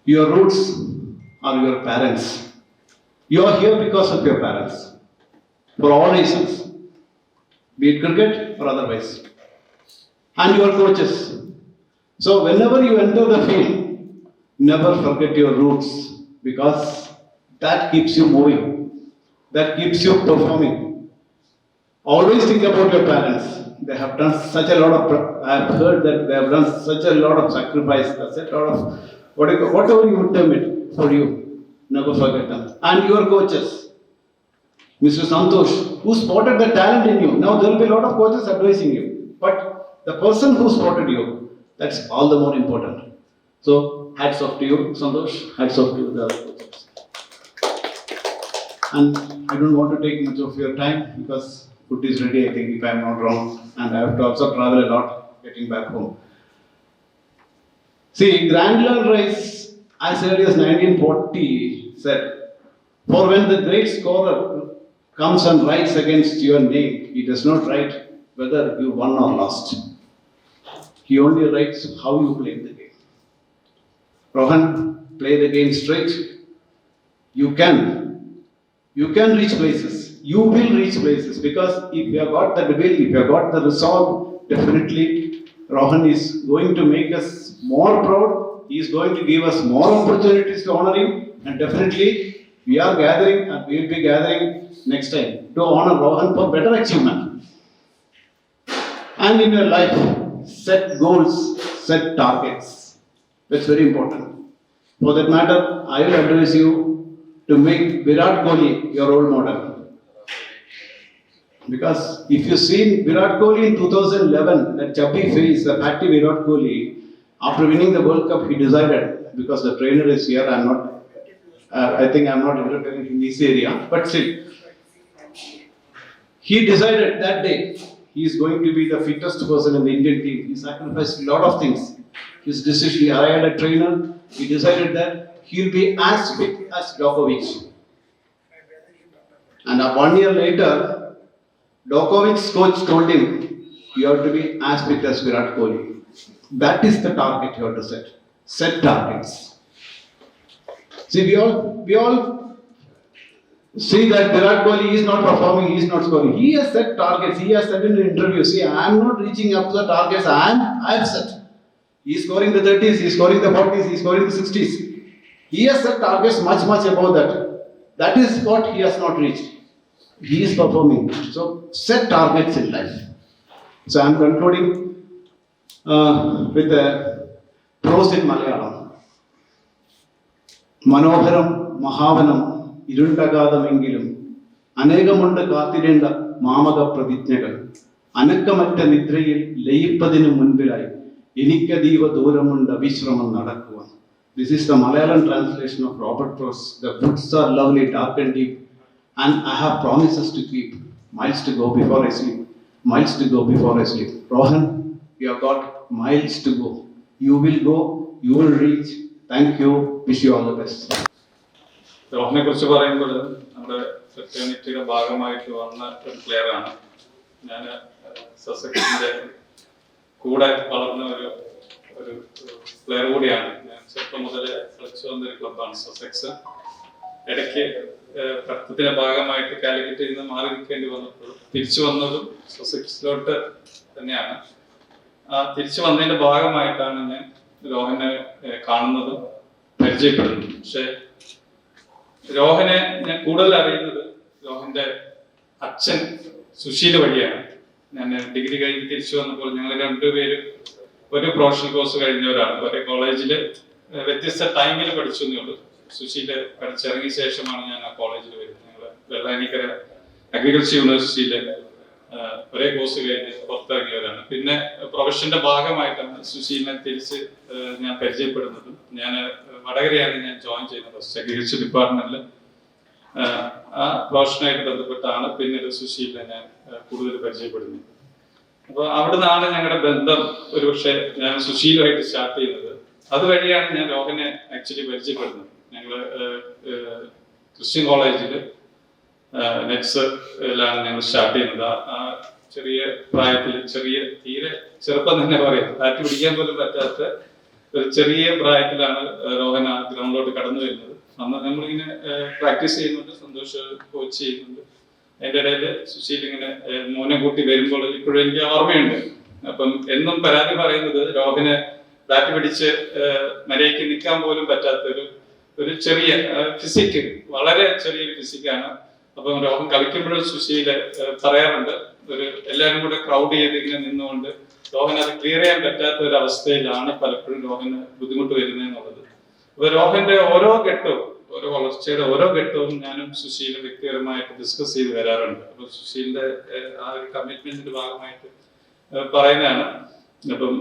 Your roots are your parents. You are here because of your parents, for all reasons, be it cricket or otherwise. And your coaches. So whenever you enter the field, never forget your roots, because that keeps you moving, that keeps you performing. Always think about your parents. They have done such a lot of, I have heard that they have done such a lot of sacrifice, such a lot of, whatever you would term it for you, never forget them. And your coaches, Mr. Santosh, who spotted the talent in you. Now there will be a lot of coaches advising you, but the person who spotted you, that's all the more important. So, hats off to you, Santosh, hats off to the other coaches. And I don't want to take much of your time because food is ready, I think, if I am not wrong, and I have to also travel a lot getting back home. See, Grandland Rice, as early as 1940, said, "For when the great scorer comes and writes against your name, he does not write whether you won or lost. He only writes how you played the game." Rohan, play the game straight. You can reach places. You will reach places, because if you have got that will, if you have got the resolve, definitely Rohan is going to make us more proud. He is going to give us more opportunities to honor him, and definitely we are gathering and we will be gathering next time to honor Rohan for better achievement. And in your life, set goals, set targets. That's very important. For that matter, I will advise you to make Virat Kohli your role model. Because if you see Virat Kohli in 2011, that chubby face, the fatty Virat Kohli, after winning the World Cup, he decided, because the trainer is here, I think I'm not interfering in this area, but still, he decided that day he is going to be the fittest person in the Indian team. He sacrificed a lot of things. His decision, he hired a trainer, he decided that he will be as fit as Djokovic. And 1 year later, Djokovic's coach told him, you have to be as fit as Virat Kohli. That is the target you have to set. Set targets. See, we all see that Virat Kohli is not performing, he is not scoring. He has set targets. He has said in an interview, see, I am not reaching up to the targets I have set. He is scoring the 30s, he is scoring the 40s, he is scoring the 60s. He has set targets much above that. That is what he has not reached. He is performing. So set targets in life. So I am concluding with a prose in Malayalam. Manoharam Mahavanam Irundagathamengilum Anegamundu Kathirenda Mamaga Pradithnyagal Anakkamatta Nidhrayil Leyippadinu Munbilayi Enikkadeeva Dooramunda Vishramam Nadakkuvan. This is the Malayalam translation of Robert Frost. The woods are lovely, dark and deep. And I have promises to keep, miles to go before I sleep, miles to go before I sleep. Rohan, you have got miles to go. You will go, you will reach. Thank you, wish you all the best. റോഹനെ കുറിച്ച് പറയുമ്പോൾ നമ്മുടെ ഫ്രറ്റേണിറ്റിയുടെ ഭാഗമായിട്ട് വന്ന ഒരു പ്ലെയറാണ്. ഞാൻ സസെക്സിന്റെ കൂടെ വളർന്ന ഒരു പ്ലെയർ കൂടിയാണ്. ഞാൻ ചെറുപ്പം മുതൽ കളിച്ചു വന്നൊരു ക്ലബ്ബാണ് സസെക്സ്. ഇടയ്ക്ക് രക്തത്തിന്റെ ഭാഗമായിട്ട് കാലിക്കറ്റിൽ നിന്ന് മാറി നിൽക്കേണ്ടി വന്നപ്പോഴും തിരിച്ചു വന്നതും സസെക്സിലോട്ട് തന്നെയാണ്. ആ തിരിച്ചു വന്നതിന്റെ ഭാഗമായിട്ടാണ് ഞാൻ രോഹനെ കാണുന്നതും പരിചയപ്പെടുന്നത്. പക്ഷെ രോഹനെ ഞാൻ കൂടുതൽ അറിയുന്നത് രോഹന്റെ അച്ഛൻ സുശീല വഴിയാണ്. ഞാൻ ഡിഗ്രി കഴിഞ്ഞ് തിരിച്ചു വന്നപ്പോൾ ഞങ്ങൾ രണ്ടുപേരും ഒരു പ്രൊഫഷണൽ കോഴ്സ് കഴിഞ്ഞവരാണ്. ഒരേ കോളേജിൽ വ്യത്യസ്ത ടൈമിൽ പഠിച്ചു എന്നേ ഉള്ളൂ. സുശീല പഠിച്ചിറങ്ങിയ ശേഷമാണ് ഞാൻ ആ കോളേജിൽ വരുന്നത്. ഞങ്ങൾ വെള്ളാനിക്കര അഗ്രികൾച്ചർ യൂണിവേഴ്സിറ്റിയിലെ ഒരേ കോഴ്സ് കഴിഞ്ഞ് പുറത്തിറങ്ങിയവരാണ്. പിന്നെ പ്രൊഫഷന്റെ ഭാഗമായിട്ടാണ് സുശീലിനെ തിരിച്ച് ഞാൻ പരിചയപ്പെടുന്നതും. ഞാൻ വടകരയാണ് ഞാൻ ജോയിൻ ചെയ്യുന്നത് ഫസ്റ്റ് അഗ്രികൾച്ചർ ഡിപ്പാർട്ട്മെന്റിൽ. ആ പ്രൊഫഷനായിട്ട് ബന്ധപ്പെട്ടാണ് പിന്നീട് സുശീലിനെ ഞാൻ കൂടുതൽ പരിചയപ്പെടുന്നത്. അപ്പൊ അവിടെ നിന്നാണ് ഞങ്ങളുടെ ബന്ധം ഒരുപക്ഷെ ഞാൻ സുശീലുമായിട്ട് സ്റ്റാർട്ട് ചെയ്യുന്നത്. അതുവഴിയാണ് ഞാൻ രോഹനെ ആക്ച്വലി പരിചയപ്പെടുന്നത്. ഞങ്ങൾ ക്രിസ്ത്യൻ കോളേജിൽ നെറ്റ്സിലാണ് ഞങ്ങൾ സ്റ്റാർട്ട് ചെയ്യുന്നത്. ആ ചെറിയ പ്രായത്തിൽ, തീരെ ചെറുപ്പം തന്നെ പറയാം, കാറ്റ് പിടിക്കാൻ പോലും പറ്റാത്ത ഒരു ചെറിയ പ്രായത്തിലാണ് രോഹൻ ആ ഗ്രൗണ്ടിലോട്ട് കടന്നു വരുന്നത്. അന്ന് നമ്മളിങ്ങനെ പ്രാക്ടീസ് ചെയ്യുന്നുണ്ട്, സന്തോഷം കോച്ച് ചെയ്യുന്നുണ്ട്. അതിൻ്റെ ഇടയിൽ സുശീൽ ഇങ്ങനെ മോനെ കൂട്ടി വരുമ്പോൾ ഇപ്പോഴും എനിക്ക് ഓർമ്മയുണ്ട്. അപ്പം എന്നും പരാതി പറയുന്നത് രോഹന് ബാറ്റ് പിടിച്ച് മര്യാദയ്ക്ക് നിൽക്കാൻ പോലും പറ്റാത്ത ഒരു ചെറിയ ഫിസിക്ക്, വളരെ ചെറിയൊരു ഫിസിക്കാണ്. അപ്പം രോഹൻ കളിക്കുമ്പോഴും സുശീല് പറയാറുണ്ട്, എല്ലാവരും കൂടെ ക്രൗഡ് ചെയ്ത് ഇങ്ങനെ നിന്നുകൊണ്ട് രോഹൻ അത് ക്ലിയർ ചെയ്യാൻ പറ്റാത്ത ഒരു അവസ്ഥയിലാണ് പലപ്പോഴും രോഹന് ബുദ്ധിമുട്ട് വരുന്നത് എന്നുള്ളത്. അപ്പൊ രോഹന്റെ ഓരോ ഘട്ടവും, ഓരോ വളർച്ചയുടെ ഓരോ ഘട്ടവും ഞാനും സുശീലും വ്യക്തിപരമായിട്ട് ഡിസ്കസ് ചെയ്ത് വരാറുണ്ട്. അപ്പൊ സുശീലിന്റെ ആ ഒരു കമ്മിറ്റ്മെന്റിന്റെ ഭാഗമായിട്ട് പറയുന്നതാണ്. അപ്പം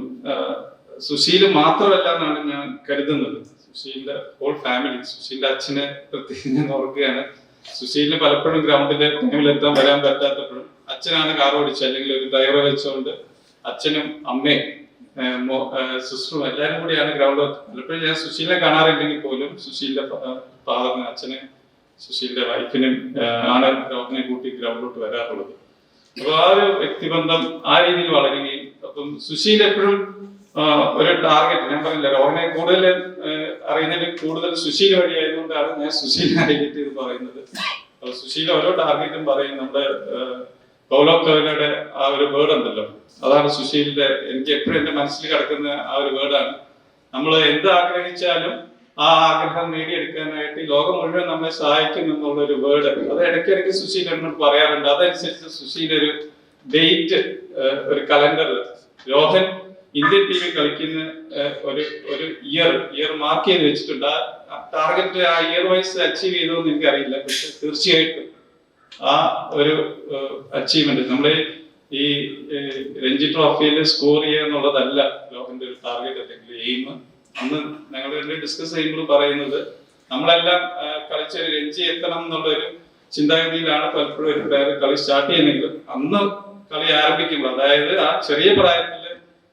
സുശീല് മാത്രമല്ല എന്നാണ് ഞാൻ കരുതുന്നത്, സുശീലിന്റെ ഹോൾ ഫാമിലി. സുശീലിന്റെ അച്ഛനെ പ്രത്യേകം ഞാൻ ഓർക്കുകയാണ്. സുശീലിന് പലപ്പോഴും ഗ്രൗണ്ടിലെ ടൈമിലെത്താൻ വരാൻ പറ്റാത്തപ്പോഴും അച്ഛനാണ് കാർ ഓടിച്ചത്, അല്ലെങ്കിൽ ഒരു ഡ്രൈവറെ വെച്ചുകൊണ്ട് അച്ഛനും അമ്മയും സിസ്റ്ററും എല്ലാവരും കൂടിയാണ് ഗ്രൗണ്ട്. പലപ്പോഴും ഞാൻ സുശീലിനെ കാണാറില്ലെങ്കിൽ പോലും സുശീലിന്റെ ഫാദറിന്, അച്ഛനെ, സുശീലിന്റെ വൈഫിനും ആണ് രോഹനെ കൂട്ടി ഗ്രൗണ്ടിലോട്ട് വരാറുള്ളത്. അപ്പൊ ആ ഒരു വ്യക്തിബന്ധം ആ രീതിയിൽ വളരുകയും, അപ്പം സുശീൽ എപ്പോഴും ഒരു ടാർഗറ്റ്, ഞാൻ പറഞ്ഞില്ല രോഹനെ കൂടുതൽ അറിയുന്നതിൽ കൂടുതൽ സുശീൽ വഴിയായതുകൊണ്ടാണ് ഞാൻ സുശീലിനെ ഹൈലൈറ്റ് ചെയ്ത് പറയുന്നത്. അപ്പൊ സുശീൽ ഓരോ ടാർഗറ്റും പറയും. നമ്മുടെ പൗലോ കൊയ്ലോയുടെ ആ ഒരു വേർഡ് ഉണ്ടല്ലോ, അതാണ് സുശീലിന്റെ എനിക്ക് എപ്പോഴും എന്റെ മനസ്സിൽ കിടക്കുന്ന ആ ഒരു വേർഡാണ്. നമ്മൾ എന്ത് ആഗ്രഹിച്ചാലും ആ ആഗ്രഹം നേടിയെടുക്കാനായിട്ട് ഈ ലോകം മുഴുവൻ നമ്മെ സഹായിക്കും എന്നുള്ള ഒരു വേർഡ് അത് ഇടയ്ക്കിടയ്ക്ക് സുശീൽ എന്നോട് പറയാറുണ്ട്. അതനുസരിച്ച് സുശീൽ ഒരു ഡേറ്റ്, ഒരു കലണ്ടർ രോഹൻ ഇന്ത്യൻ ടീമിൽ കളിക്കുന്ന ഒരു ഇയർ മാർക്ക് ചെയ്ത് വെച്ചിട്ടുണ്ട്. ആ ടാർഗറ്റ് ആ ഇയർ വൈസ് അച്ചീവ് ചെയ്തോ എന്ന് എനിക്കറിയില്ല, പക്ഷെ തീർച്ചയായിട്ടും ആ ഒരു അച്ചീവ്മെന്റ് നമ്മളെ ഈ രഞ്ജി ട്രോഫിയിൽ സ്കോർ ചെയ്യുക എന്നുള്ളതല്ല രോഹന്റെ ഒരു ടാർഗറ്റ് അല്ലെങ്കിൽ എയിം. അന്ന് ഞങ്ങൾ ഡിസ്കസ് ചെയ്യുമ്പോൾ പറയുന്നത് നമ്മളെല്ലാം കളിച്ച ഒരു രഞ്ജി എത്തണം എന്നുള്ള ഒരു ചിന്താഗതിയിലാണ് പലപ്പോഴും ഒരു പ്ലെയർ കളി സ്റ്റാർട്ട് ചെയ്യുന്നെങ്കിലും അന്ന് കളി ആരംഭിക്കുമ്പോൾ, അതായത് ആ ചെറിയ പ്രായത്തിൽ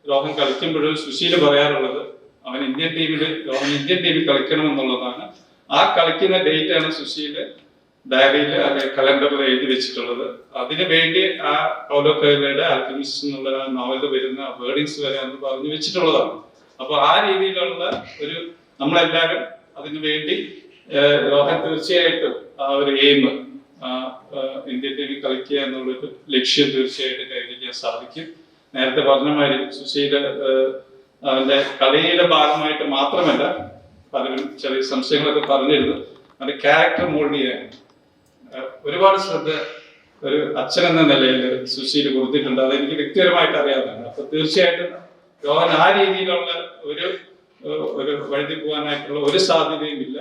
രോഹൻ കളിക്കുമ്പോഴും സുശീല് പറയാറുള്ളത് രോഹൻ ഇന്ത്യൻ ടീമിൽ കളിക്കണം എന്നുള്ളതാണ്. ആ കളിക്കുന്ന ഡേറ്റ് ആണ് സുശീല് ഡയറിയിൽ അല്ലെങ്കിൽ കലണ്ടറിൽ എഴുതി വെച്ചിട്ടുള്ളത്. അതിനു വേണ്ടി ആ പൗലോ കൊയ്ലോയുടെ ആൽക്കമിസ്റ്റ് എന്നുള്ള നോവലിൽ വരുന്ന വേർഡിങ്സ് വരെ അന്ന് പറഞ്ഞു വെച്ചിട്ടുള്ളതാണ്. അപ്പൊ ആ രീതിയിലുള്ള ഒരു നമ്മളെല്ലാവരും അതിനു വേണ്ടി രോഹൻ തീർച്ചയായിട്ടും ആ ഒരു എയിം, ഇന്ത്യൻ ടീമിൽ കളിക്കുക എന്നുള്ളൊരു ലക്ഷ്യം തീർച്ചയായിട്ടും കൈവരിക്കാൻ സാധിക്കും. നേരത്തെ പറഞ്ഞ മാതിരി സുശീല് അവന്റെ കളിയുടെ ഭാഗമായിട്ട് മാത്രമല്ല, പലരും ചെറിയ സംശയങ്ങളൊക്കെ പറഞ്ഞിരുന്നു, അവന്റെ ക്യാരക്ടർ മോൾഡ് ചെയ്യാൻ ഒരുപാട് ശ്രദ്ധ ഒരു അച്ഛൻ എന്ന നിലയിൽ സുശീല് കൊടുത്തിട്ടുണ്ട്. അതെനിക്ക് വ്യക്തിപരമായിട്ട് അറിയാവുന്നതാണ്. അപ്പൊ തീർച്ചയായിട്ടും രോഹൻ ആ രീതിയിലുള്ള ഒരു വഴുതി പോകാനായിട്ടുള്ള ഒരു സാധ്യതയും ഇല്ല.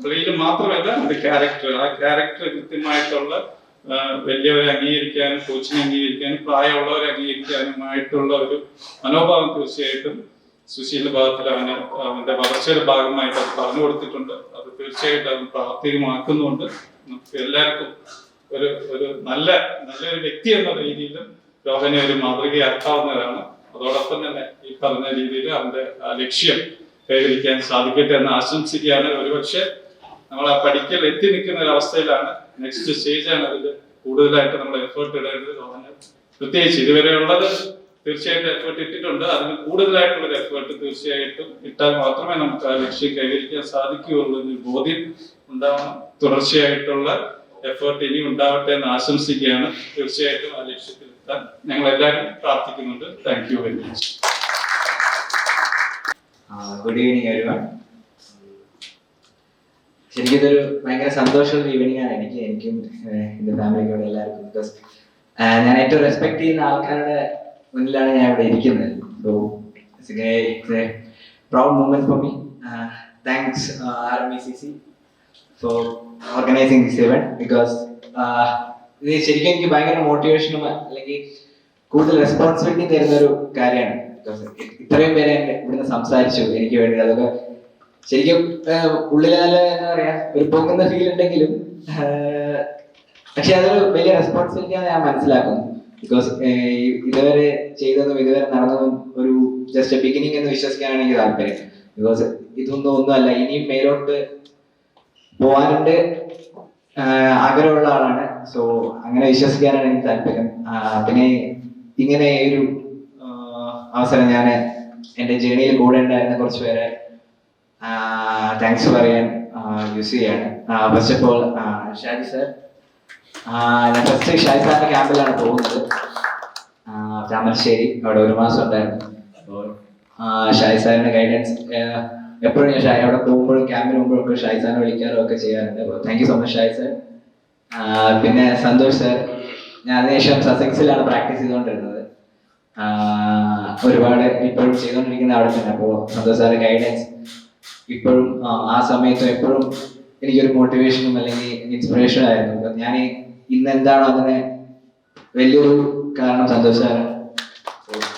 കളിയിൽ മാത്രമല്ല അവന്റെ ആ ക്യാരക്ടർ കൃത്യമായിട്ടുള്ള വലിയവരെ അംഗീകരിക്കാനും കോച്ചിനെ അംഗീകരിക്കാനും പ്രായമുള്ളവരെ അംഗീകരിക്കാനുമായിട്ടുള്ള ഒരു മനോഭാവം തീർച്ചയായിട്ടും സുശീലിന്റെ ഭാഗത്തിൽ അവന്റെ വളർച്ചയുടെ ഭാഗമായിട്ട് അത് പറഞ്ഞു കൊടുത്തിട്ടുണ്ട്. അത് തീർച്ചയായിട്ടും അത് പ്രാവർത്തികമാക്കുന്നുണ്ട്. നമുക്ക് എല്ലാവർക്കും ഒരു നല്ലൊരു വ്യക്തി എന്ന രീതിയിലും രോഹനെ ഒരു മാതൃകയാക്കാവുന്നതാണ്. അതോടൊപ്പം തന്നെ ഈ പറഞ്ഞ രീതിയിൽ അവന്റെ ആ ലക്ഷ്യം കൈവരിക്കാൻ സാധിക്കട്ടെ എന്ന് ആശംസിക്കുകയാണ്. ഒരുപക്ഷെ നമ്മൾ ആ പഠിക്കൽ എത്തി നിൽക്കുന്ന ഒരു അവസ്ഥയിലാണ്. നെക്സ്റ്റ് സ്റ്റേജാണ് അതിൽ കൂടുതലായിട്ട് നമ്മൾ എഫേർട്ട് ഇടേണ്ടത്. രോഹന് പ്രത്യേകിച്ച് ഇതുവരെ ഉള്ളത് തീർച്ചയായിട്ടും എഫേർട്ട് ഇട്ടിട്ടുണ്ട്. അതിന് കൂടുതലായിട്ടുള്ള ഒരു എഫേർട്ട് തീർച്ചയായിട്ടും ഇട്ടാൽ മാത്രമേ നമുക്ക് ആ ലക്ഷ്യം കൈവരിക്കാൻ സാധിക്കുകയുള്ളൂ എന്നൊരു ബോധ്യം ഉണ്ടാവണം. തുടർച്ചയായിട്ടുള്ള എഫേർട്ട് ഇനി ഉണ്ടാവട്ടെ എന്ന് ആശംസിക്കുകയാണ്. തീർച്ചയായിട്ടും ആ ലക്ഷ്യത്തിൽ എത്താൻ ഞങ്ങൾ എല്ലാവരും പ്രാർത്ഥിക്കുന്നുണ്ട്. Thank you very much. Good evening everyone. ശരിക്കും ഇതൊരു ഭയങ്കര സന്തോഷമുള്ള ഈവനിങ് ആണ് എനിക്കും എൻ്റെ ഫാമിലിക്കോടെ എല്ലാവർക്കും. ബിക്കോസ് ഞാൻ ഏറ്റവും റെസ്പെക്ട് ചെയ്യുന്ന ആൾക്കാരുടെ മുന്നിലാണ് ഞാൻ ഇവിടെ ഇരിക്കുന്നത്. So it's A proud moment for me. Thanks RM-ECC four organising this event. Because ഇത് ശരിക്കും എനിക്ക് ഭയങ്കര മോട്ടിവേഷനും അല്ലെങ്കിൽ കൂടുതൽ റെസ്പോൺസിബിലിറ്റി തരുന്ന ഒരു കാര്യമാണ്. ബിക്കോസ് ഇത്രയും പേരെ ഇവിടുന്ന് സംസാരിച്ചു എനിക്ക് വേണ്ടി. അതൊക്കെ ശരിക്കും ഉള്ളിൽ നല്ല എന്താ പറയാ ഒരു പൊങ്ങുന്ന ഫീൽ ഉണ്ടെങ്കിലും പക്ഷെ അതൊരു വലിയ റെസ്പോൺസിബിലിറ്റിയാണ് ഞാൻ മനസ്സിലാക്കുന്നു. ബിക്കോസ് ഇതുവരെ ചെയ്തതും ഇതുവരെ നടന്നതും ഒരു ജസ്റ്റ് ബിഗിനിങ് എന്ന് വിശ്വസിക്കാനാണ് എനിക്ക് താല്പര്യം. ബിക്കോസ് ഒന്നുമല്ല, ഇനിയും മേലോട്ട് പോവാനുണ്ട് ആഗ്രഹമുള്ള ആളാണ്. സോ അങ്ങനെ വിശ്വസിക്കാനാണ് എനിക്ക് താല്പര്യം. പിന്നെ ഇങ്ങനെ ഒരു അവസരം ഞാൻ എൻ്റെ ജേണിയിൽ കൂടെ ഉണ്ടായിരുന്ന കുറച്ച് പേരെ താങ്ക്സ് പറയാൻ യൂസ് ചെയ്യാണ്. First of all Shaji sir. ഞാൻ ഫസ്റ്റ് ഷാജി സാറിന്റെ ക്യാമ്പിലാണ് പോകുന്നത്, താമരശ്ശേരി. അവിടെ ഒരു മാസം ഉണ്ടായിരുന്നു. അപ്പോൾ ഷാജി സാറിന്റെ ഗൈഡൻസ് എപ്പോഴും ഞാൻ അവിടെ പോകുമ്പോഴും ക്യാമ്പിന് പോകുമ്പോഴും ഒക്കെ ഷാജി സാറിനെ വിളിക്കാറും ഒക്കെ ചെയ്യാറുണ്ട്. അപ്പോൾ thank you so much Shaji sir. പിന്നെ സന്തോഷ് സാർ. ഞാൻ അതിനുശേഷം സസെക്സിലാണ് പ്രാക്ടീസ് ചെയ്തുകൊണ്ടിരുന്നത്. ഒരുപാട് ഇപ്പോഴും ചെയ്തുകൊണ്ടിരിക്കുന്ന അവിടെ തന്നെ. അപ്പോൾ സന്തോഷ് സാറിന്റെ ഗൈഡൻസ് ഇപ്പോഴും ആ സമയത്തും എപ്പോഴും എനിക്കൊരു മോട്ടിവേഷനും അല്ലെങ്കിൽ ഇൻസ്പിറേഷനും ആയിരുന്നു. ഞാൻ ഇന്ന് എന്താണോ അതിന് വലിയൊരു കാരണം സന്തോഷ് സാറാണ്.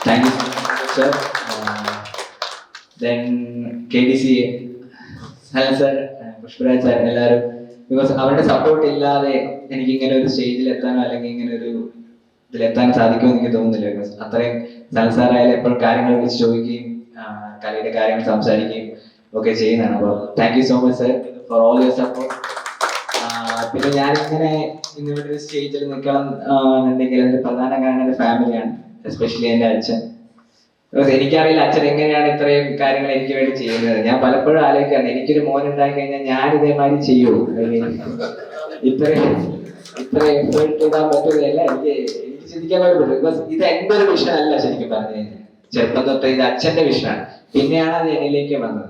Thank you sir. Then KDC sir, Pushparaj sir, എല്ലാവരും. ബിക്കോസ് അവരുടെ സപ്പോർട്ട് ഇല്ലാതെ എനിക്ക് ഇങ്ങനെ ഒരു സ്റ്റേജിൽ എത്താനോ അല്ലെങ്കിൽ ഇങ്ങനെ ഒരു ഇതിലെത്താൻ സാധിക്കുമെന്ന് എനിക്ക് തോന്നുന്നില്ല. ബിക്കോസ് അത്രയും സാറായാലും എപ്പോഴും കാര്യങ്ങൾ വിളിച്ച് ചോദിക്കുകയും കലയുടെ കാര്യങ്ങൾ സംസാരിക്കുകയും ഒക്കെ ചെയ്യുന്നതാണ്. അപ്പോൾ thank you so much sir for all your support. പിന്നെ ഞാനിങ്ങനെ ഇന്നിവിടെ ഒരു സ്റ്റേജിൽ നിൽക്കണം എന്നുണ്ടെങ്കിൽ അതിന്റെ പ്രധാന കാരണം എൻ്റെ ഫാമിലിയാണ്, എസ്പെഷ്യലി എൻ്റെ അച്ഛൻ. ബിക്കോസ് എനിക്കറിയില്ല അച്ഛൻ എങ്ങനെയാണ് ഇത്രയും കാര്യങ്ങൾ എനിക്ക് വേണ്ടി ചെയ്യുന്നത്. ഞാൻ പലപ്പോഴും ആലോചിക്കാറുണ്ട്, എനിക്കൊരു മോൻ ഉണ്ടായി കഴിഞ്ഞാൽ ഞാൻ ഇതേമാതിരി ചെയ്യുമോ, ഇത്രയും ഇത്ര എഫേർട്ട് ഇടാൻ പറ്റുന്നില്ല എനിക്ക് ചിന്തിക്കാൻ വേണ്ടി പറ്റും. ബിക്കോസ് ഇത് എന്റെ ഒരു വിഷൻ അല്ല ശരിക്കും പറഞ്ഞു കഴിഞ്ഞാൽ. ചെറുപ്പം തൊട്ട് ഇത് അച്ഛന്റെ വിഷനാണ്, പിന്നെയാണ് അത് എന്നിലേക്ക് വന്നത്.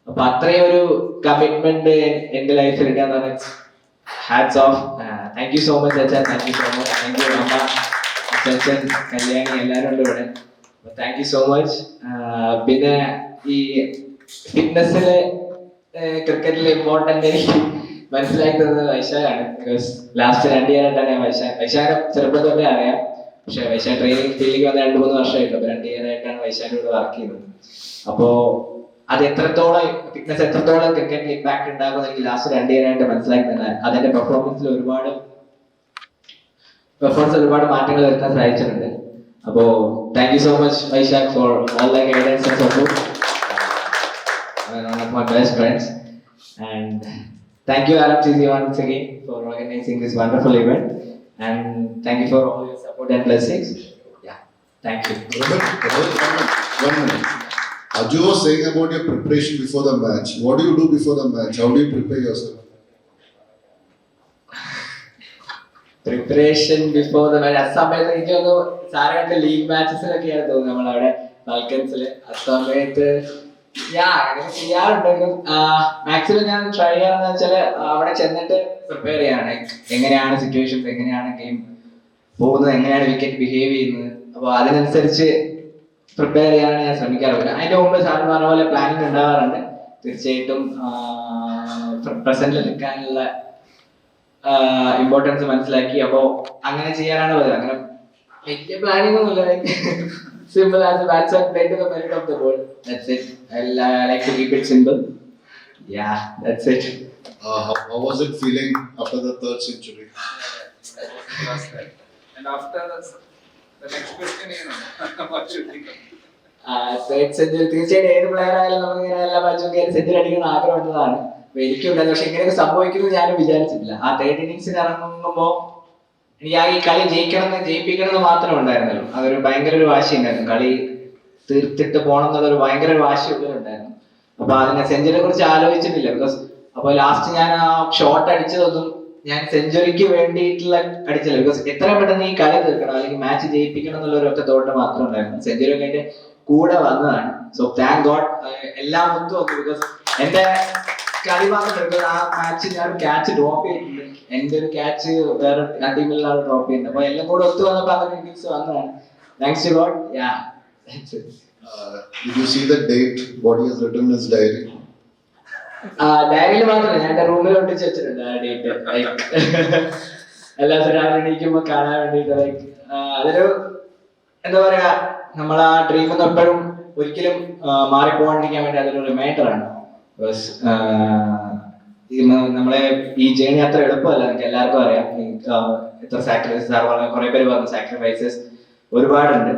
അപ്പൊ അത്രയും ഒരു കമ്മിറ്റ്മെന്റ് എന്റെ ലൈഫിൽ ഇടാന്ന് പറഞ്ഞാൽ hats off. Thank you so much അച്ഛൻ, thank you so much. Thank you അമ്മ, അച്ഛൻ, കല്യാണി എല്ലാവരും ഉണ്ട് ഇവിടെ. Thank you so much. പിന്നെ ഈ ഫിറ്റ്നസ്സില് ക്രിക്കറ്റിൽ ഇമ്പോർട്ടന്റ് എനിക്ക് മനസ്സിലാക്കി തന്നത് വൈശാഖാണ്. ബിക്കോസ് ലാസ്റ്റ് 2 year ആയിട്ടാണ് ഞാൻ വൈശാഖ ചെറുപ്പം തൊട്ടേ അറിയാം. പക്ഷെ വൈശാഖ ട്രെയിനിങ് ഫീൽഡിലേക്ക് വന്ന് 2-3 വർഷമായിട്ടുള്ളൂ. അപ്പൊ 2 year ആയിട്ടാണ് വൈശാഖിനോട് വർക്ക് ചെയ്യുന്നത്. അപ്പോ അത് എത്രത്തോളം ഫിറ്റ്നസ് എത്രത്തോളം ക്രിക്കറ്റിൽ ഇമ്പാക്ട് ഉണ്ടാകുമെന്ന് എനിക്ക് ലാസ്റ്റ് 2 year ആയിട്ട് മനസ്സിലാക്കി തന്നെ അതിന്റെ പെർഫോമൻസിൽ ഒരുപാട് മാറ്റങ്ങൾ വരുത്താൻ സാധിച്ചിട്ടുണ്ട്. അപ്പോ thank you so much Vaishakh for all the guidance and support. One of my best friends. And thank you RM-ECC once again for organizing this wonderful event. And thank you for all your support and blessings. Yeah, thank you. One minute. Aju was saying about your preparation before the match. What do you do before the match? How do you prepare yourself? Preparation before the match. ആ സമയത്ത് എനിക്ക് തോന്നുന്നു സാധാരണ league മാച്ചസിലൊക്കെയാണ് തോന്നുന്നു നമ്മളവിടെ ഫാൽക്കൻസിൽ. ആ സമയത്ത് അങ്ങനെ ചെയ്യാറുണ്ടെങ്കിലും മാക്സിമം ഞാൻ ട്രൈ ചെയ്യാന്ന് വെച്ചാൽ അവിടെ ചെന്നിട്ട് പ്രിപ്പയർ ചെയ്യാണ്. എങ്ങനെയാണ് സിറ്റുവേഷൻസ്, എങ്ങനെയാണ് ഗെയിം പോകുന്നത്, എങ്ങനെയാണ് വിക്കറ്റ് ബിഹേവ് ചെയ്യുന്നത്. അപ്പൊ അതിനനുസരിച്ച് പ്രിപ്പയർ ചെയ്യാനാണ് ഞാൻ ശ്രമിക്കാറുണ്ട്. അതിന്റെ മുമ്പ് സാറിന് പറഞ്ഞ പോലെ പ്ലാനിങ് ഉണ്ടാവാറുണ്ട്. തീർച്ചയായിട്ടും പ്രസന്റിൽ നിൽക്കാനുള്ള ഇമ്പോർട്ടൻസ് മനസ്സിലാക്കി അപ്പോ അങ്ങനെ ചെയ്യാനാണ് പതിവ്. അങ്ങനെ വലിയ പ്ലാനിങ് ഒന്നുമില്ല. Simple as a batsman play to the merit of the ball. That's it. I like to keep it simple. Yeah, that's it. How was it feeling after the 3rd century? And after the next question, what you think? Third century തീർച്ചയായിട്ടും ഏത് player ആയാലും നമുക്ക് ഇങ്ങനെ എല്ലാ മാച്ചും century അടിക്കുന്ന ആഗ്രഹമുള്ളതാണ്. എനിക്കുണ്ടായിരുന്നു. പക്ഷെ ഇങ്ങനെയൊക്കെ സംഭവിക്കുന്നത് ഞാനും വിചാരിച്ചിട്ടില്ല. ആ 3rd innings ഇറങ്ങുമ്പോ എനിക്ക് ഈ കളി ജയിപ്പിക്കണം എന്ന് മാത്രമേ ഉണ്ടായിരുന്നുള്ളൂ. അതൊരു ഭയങ്കര ഒരു വാശി ഉണ്ടായിരുന്നു. കളി തീർത്തിട്ട് പോകണം എന്നുള്ളൊരു ഭയങ്കര ഒരു വാശി ഉള്ളിലുണ്ടായിരുന്നു. അപ്പൊ അതിനെ സെഞ്ചുറിയെ കുറിച്ച് ആലോചിച്ചിട്ടില്ല. ബിക്കോസ് അപ്പൊ ലാസ്റ്റ് ഞാൻ ആ ഷോട്ട് അടിച്ചതൊന്നും ഞാൻ സെഞ്ചുറിക്ക് വേണ്ടിയിട്ടുള്ള അടിച്ചില്ല. ബിക്കോസ് എത്രയും പെട്ടെന്ന് ഈ കളി തീർക്കണം അല്ലെങ്കിൽ മാച്ച് ജയിപ്പിക്കണം എന്നുള്ള ഒരു ഒറ്റ തോട്ട് മാത്രമേ ഉണ്ടായിരുന്നു. സെഞ്ചുറി ഒക്കെ അതിന്റെ കൂടെ വന്നതാണ്. സോ താങ്ക് ഗോഡ് എല്ലാം ഒത്തു വന്നു. ബിക്കോസ് എന്റെ കളി മാത്രം ആ മാച്ച് ഞാൻ ക്യാച്ച് ഡ്രോപ്പ് ചെയ്തിട്ടുണ്ട്. എന്റെ ഒരു ക്യാച്ച് വേറെ ടീമിലുള്ള ആൾ ഡ്രോപ്പ് ചെയ്യുന്നത്. അപ്പൊ എല്ലാം കൂടെ ഒത്തു വന്നപ്പോ അങ്ങനെ ഇന്നിങ്സ് വന്നതാണ്. Thanks to God. Yeah, that's it. Did you see the date? What he has written in his diary? ഡയറിയിൽ മാത്രമല്ല, ഞാൻ എന്റെ റൂമിൽ ഒട്ടിച്ച് വെച്ചിട്ടുണ്ട് ആ ഡേറ്റ്. എല്ലാ ദിവസവും രാവിലെ എണീക്കുമ്പോ കാണാൻ വേണ്ടിട്ട്. അതൊരു എന്താ പറയാ, നമ്മൾ ആ ഡ്രീം എപ്പോഴും ഒരിക്കലും മാറിപ്പോകാണ്ടിരിക്കാൻ വേണ്ടി അതൊരു റിമൈൻഡർ ആണ്. നമ്മളെ ഈ ജേണി അത്ര എളുപ്പമല്ല, നിങ്ങൾക്ക് എല്ലാവർക്കും അറിയാം. എത്ര സാക്രിഫൈസസ്, കുറെ പേര് പറഞ്ഞു സാക്രിഫൈസസ് ഒരുപാടുണ്ട്.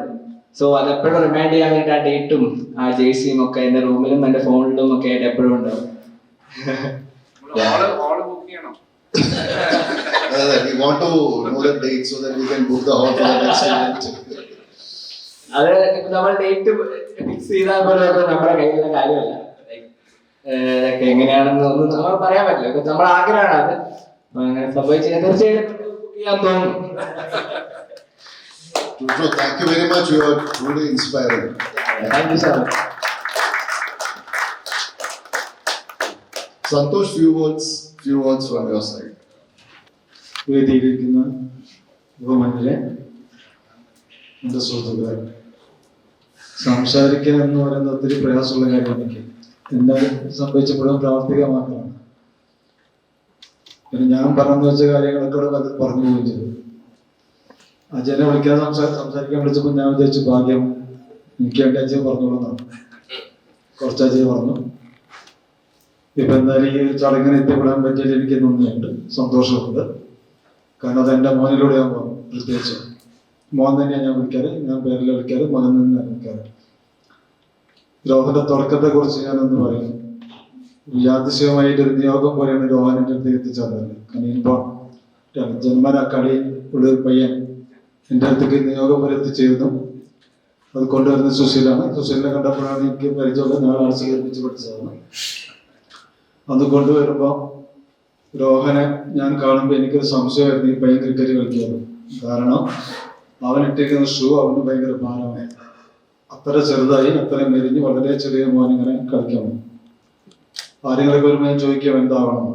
സോ അതെപ്പോഴും റിമൈൻഡ് ചെയ്യാൻ വേണ്ടി ആ ഡേറ്റും ആ ജേഴ്സിയും ഒക്കെ എന്റെ റൂമിലും എന്റെ ഫോണിലും ഒക്കെ ആയിട്ട് എപ്പോഴും ഉണ്ടാവും. We want to know the date so that we can book the hall for the next event. അത് നമ്മൾ ഡേറ്റ് ഫിക്സ് ചെയ്താൽ പോലെ നമ്മുടെ കയ്യിലുള്ള കാര്യമല്ല. ഇതൊക്കെ എങ്ങനെയാണെന്ന് ഒന്നും നമ്മൾ പറയാൻ പറ്റില്ല. നമ്മുടെ ആഗ്രഹമാണ് അത്. അങ്ങനെ സംഭവിച്ചു തീർച്ചയായിട്ടും ചെയ്യാൻ തോന്നുന്നു. Thank you very much. You are truly inspiring. Thank you so much. Santosh, few words from your side. വേദിയിലിരിക്കുന്ന ബഹുമാനിലെ എൻ്റെ സുഹൃത്തുക്കളെ, സംസാരിക്കുക എന്ന് പറയുന്നത് ഒത്തിരി പ്രയാസമുള്ള കാര്യം. എനിക്ക് എന്നെ സംഭവിച്ചപ്പോഴും പ്രാവർത്തികമാക്കണം. പിന്നെ ഞാൻ പറഞ്ഞു വെച്ച കാര്യങ്ങളൊക്കെ ഇവിടെ പറഞ്ഞു പോവുകയും ചെയ്തു. അജയനെ വിളിക്കാതെ സംസാരിക്കാൻ വിളിച്ചപ്പോൾ ഞാൻ വിചാരിച്ചു ഭാഗ്യം, എനിക്ക് വേണ്ടി അജയൻ പറഞ്ഞോളൂന്നാണ്. കുറച്ച് അജയൻ പറഞ്ഞു. ഇപ്പൊ എന്തായാലും ഈ ഒരു ചടങ്ങിന് എത്തിപ്പെടാൻ പറ്റിയതിൽ എനിക്ക് നന്ദിയുണ്ട്, സന്തോഷമുണ്ട്. കാരണം അത് എൻ്റെ മോനിലൂടെ ഞാൻ പറഞ്ഞു. പ്രത്യേകിച്ച് മോൻ തന്നെയാണ് ഞാൻ വിളിക്കാറ്. ഞാൻ പേരിൽ വിളിക്കാറ്, മകൻ തന്നെയാണ് വിളിക്കാറ്. രോഹന്റെ തുടക്കത്തെ കുറിച്ച് ഞാനൊന്ന് പറയും. യാദൃശ്യമായിട്ടൊരു നിയോഗം പോലെയാണ് രോഹൻ എൻ്റെ അടുത്ത് എത്തിച്ചത്. കാരണം ഇപ്പൊ ജന്മന കളി ഉള്ളൊരു പയ്യൻ എൻ്റെ അടുത്തേക്ക് നിയോഗം പോലെ എത്തിച്ചേരുന്നു. അത് കൊണ്ടുവരുന്ന സുശീലാണ്. സുശീലിനെ കണ്ടപ്പോഴാണ് എനിക്ക് പരിചയമുള്ള, ഞാൻ ആർട്സ് പഠിപ്പിച്ച് പഠിച്ചതാണ്. അത് കൊണ്ടുവരുമ്പോൾ രോഹനെ ഞാൻ കാണുമ്പോൾ എനിക്കൊരു സംശയമായിരുന്നു ഈ പയ്യൻ ക്രിക്കറ്റ് കളിക്കുന്നത്. കാരണം അവൻ ഇട്ടിരിക്കുന്ന ഷൂ അവന് ഭയങ്കര ഭാരമായി. അത്ര ചെറുതായി, അത്ര മെലിഞ്ഞ്, വളരെ ചെറിയ മോൻ ഇങ്ങനെ കളിക്കണം. ആരെങ്കിലൊക്കെ വരുമ്പോൾ ഞാൻ ചോദിക്കാം എന്താവണം,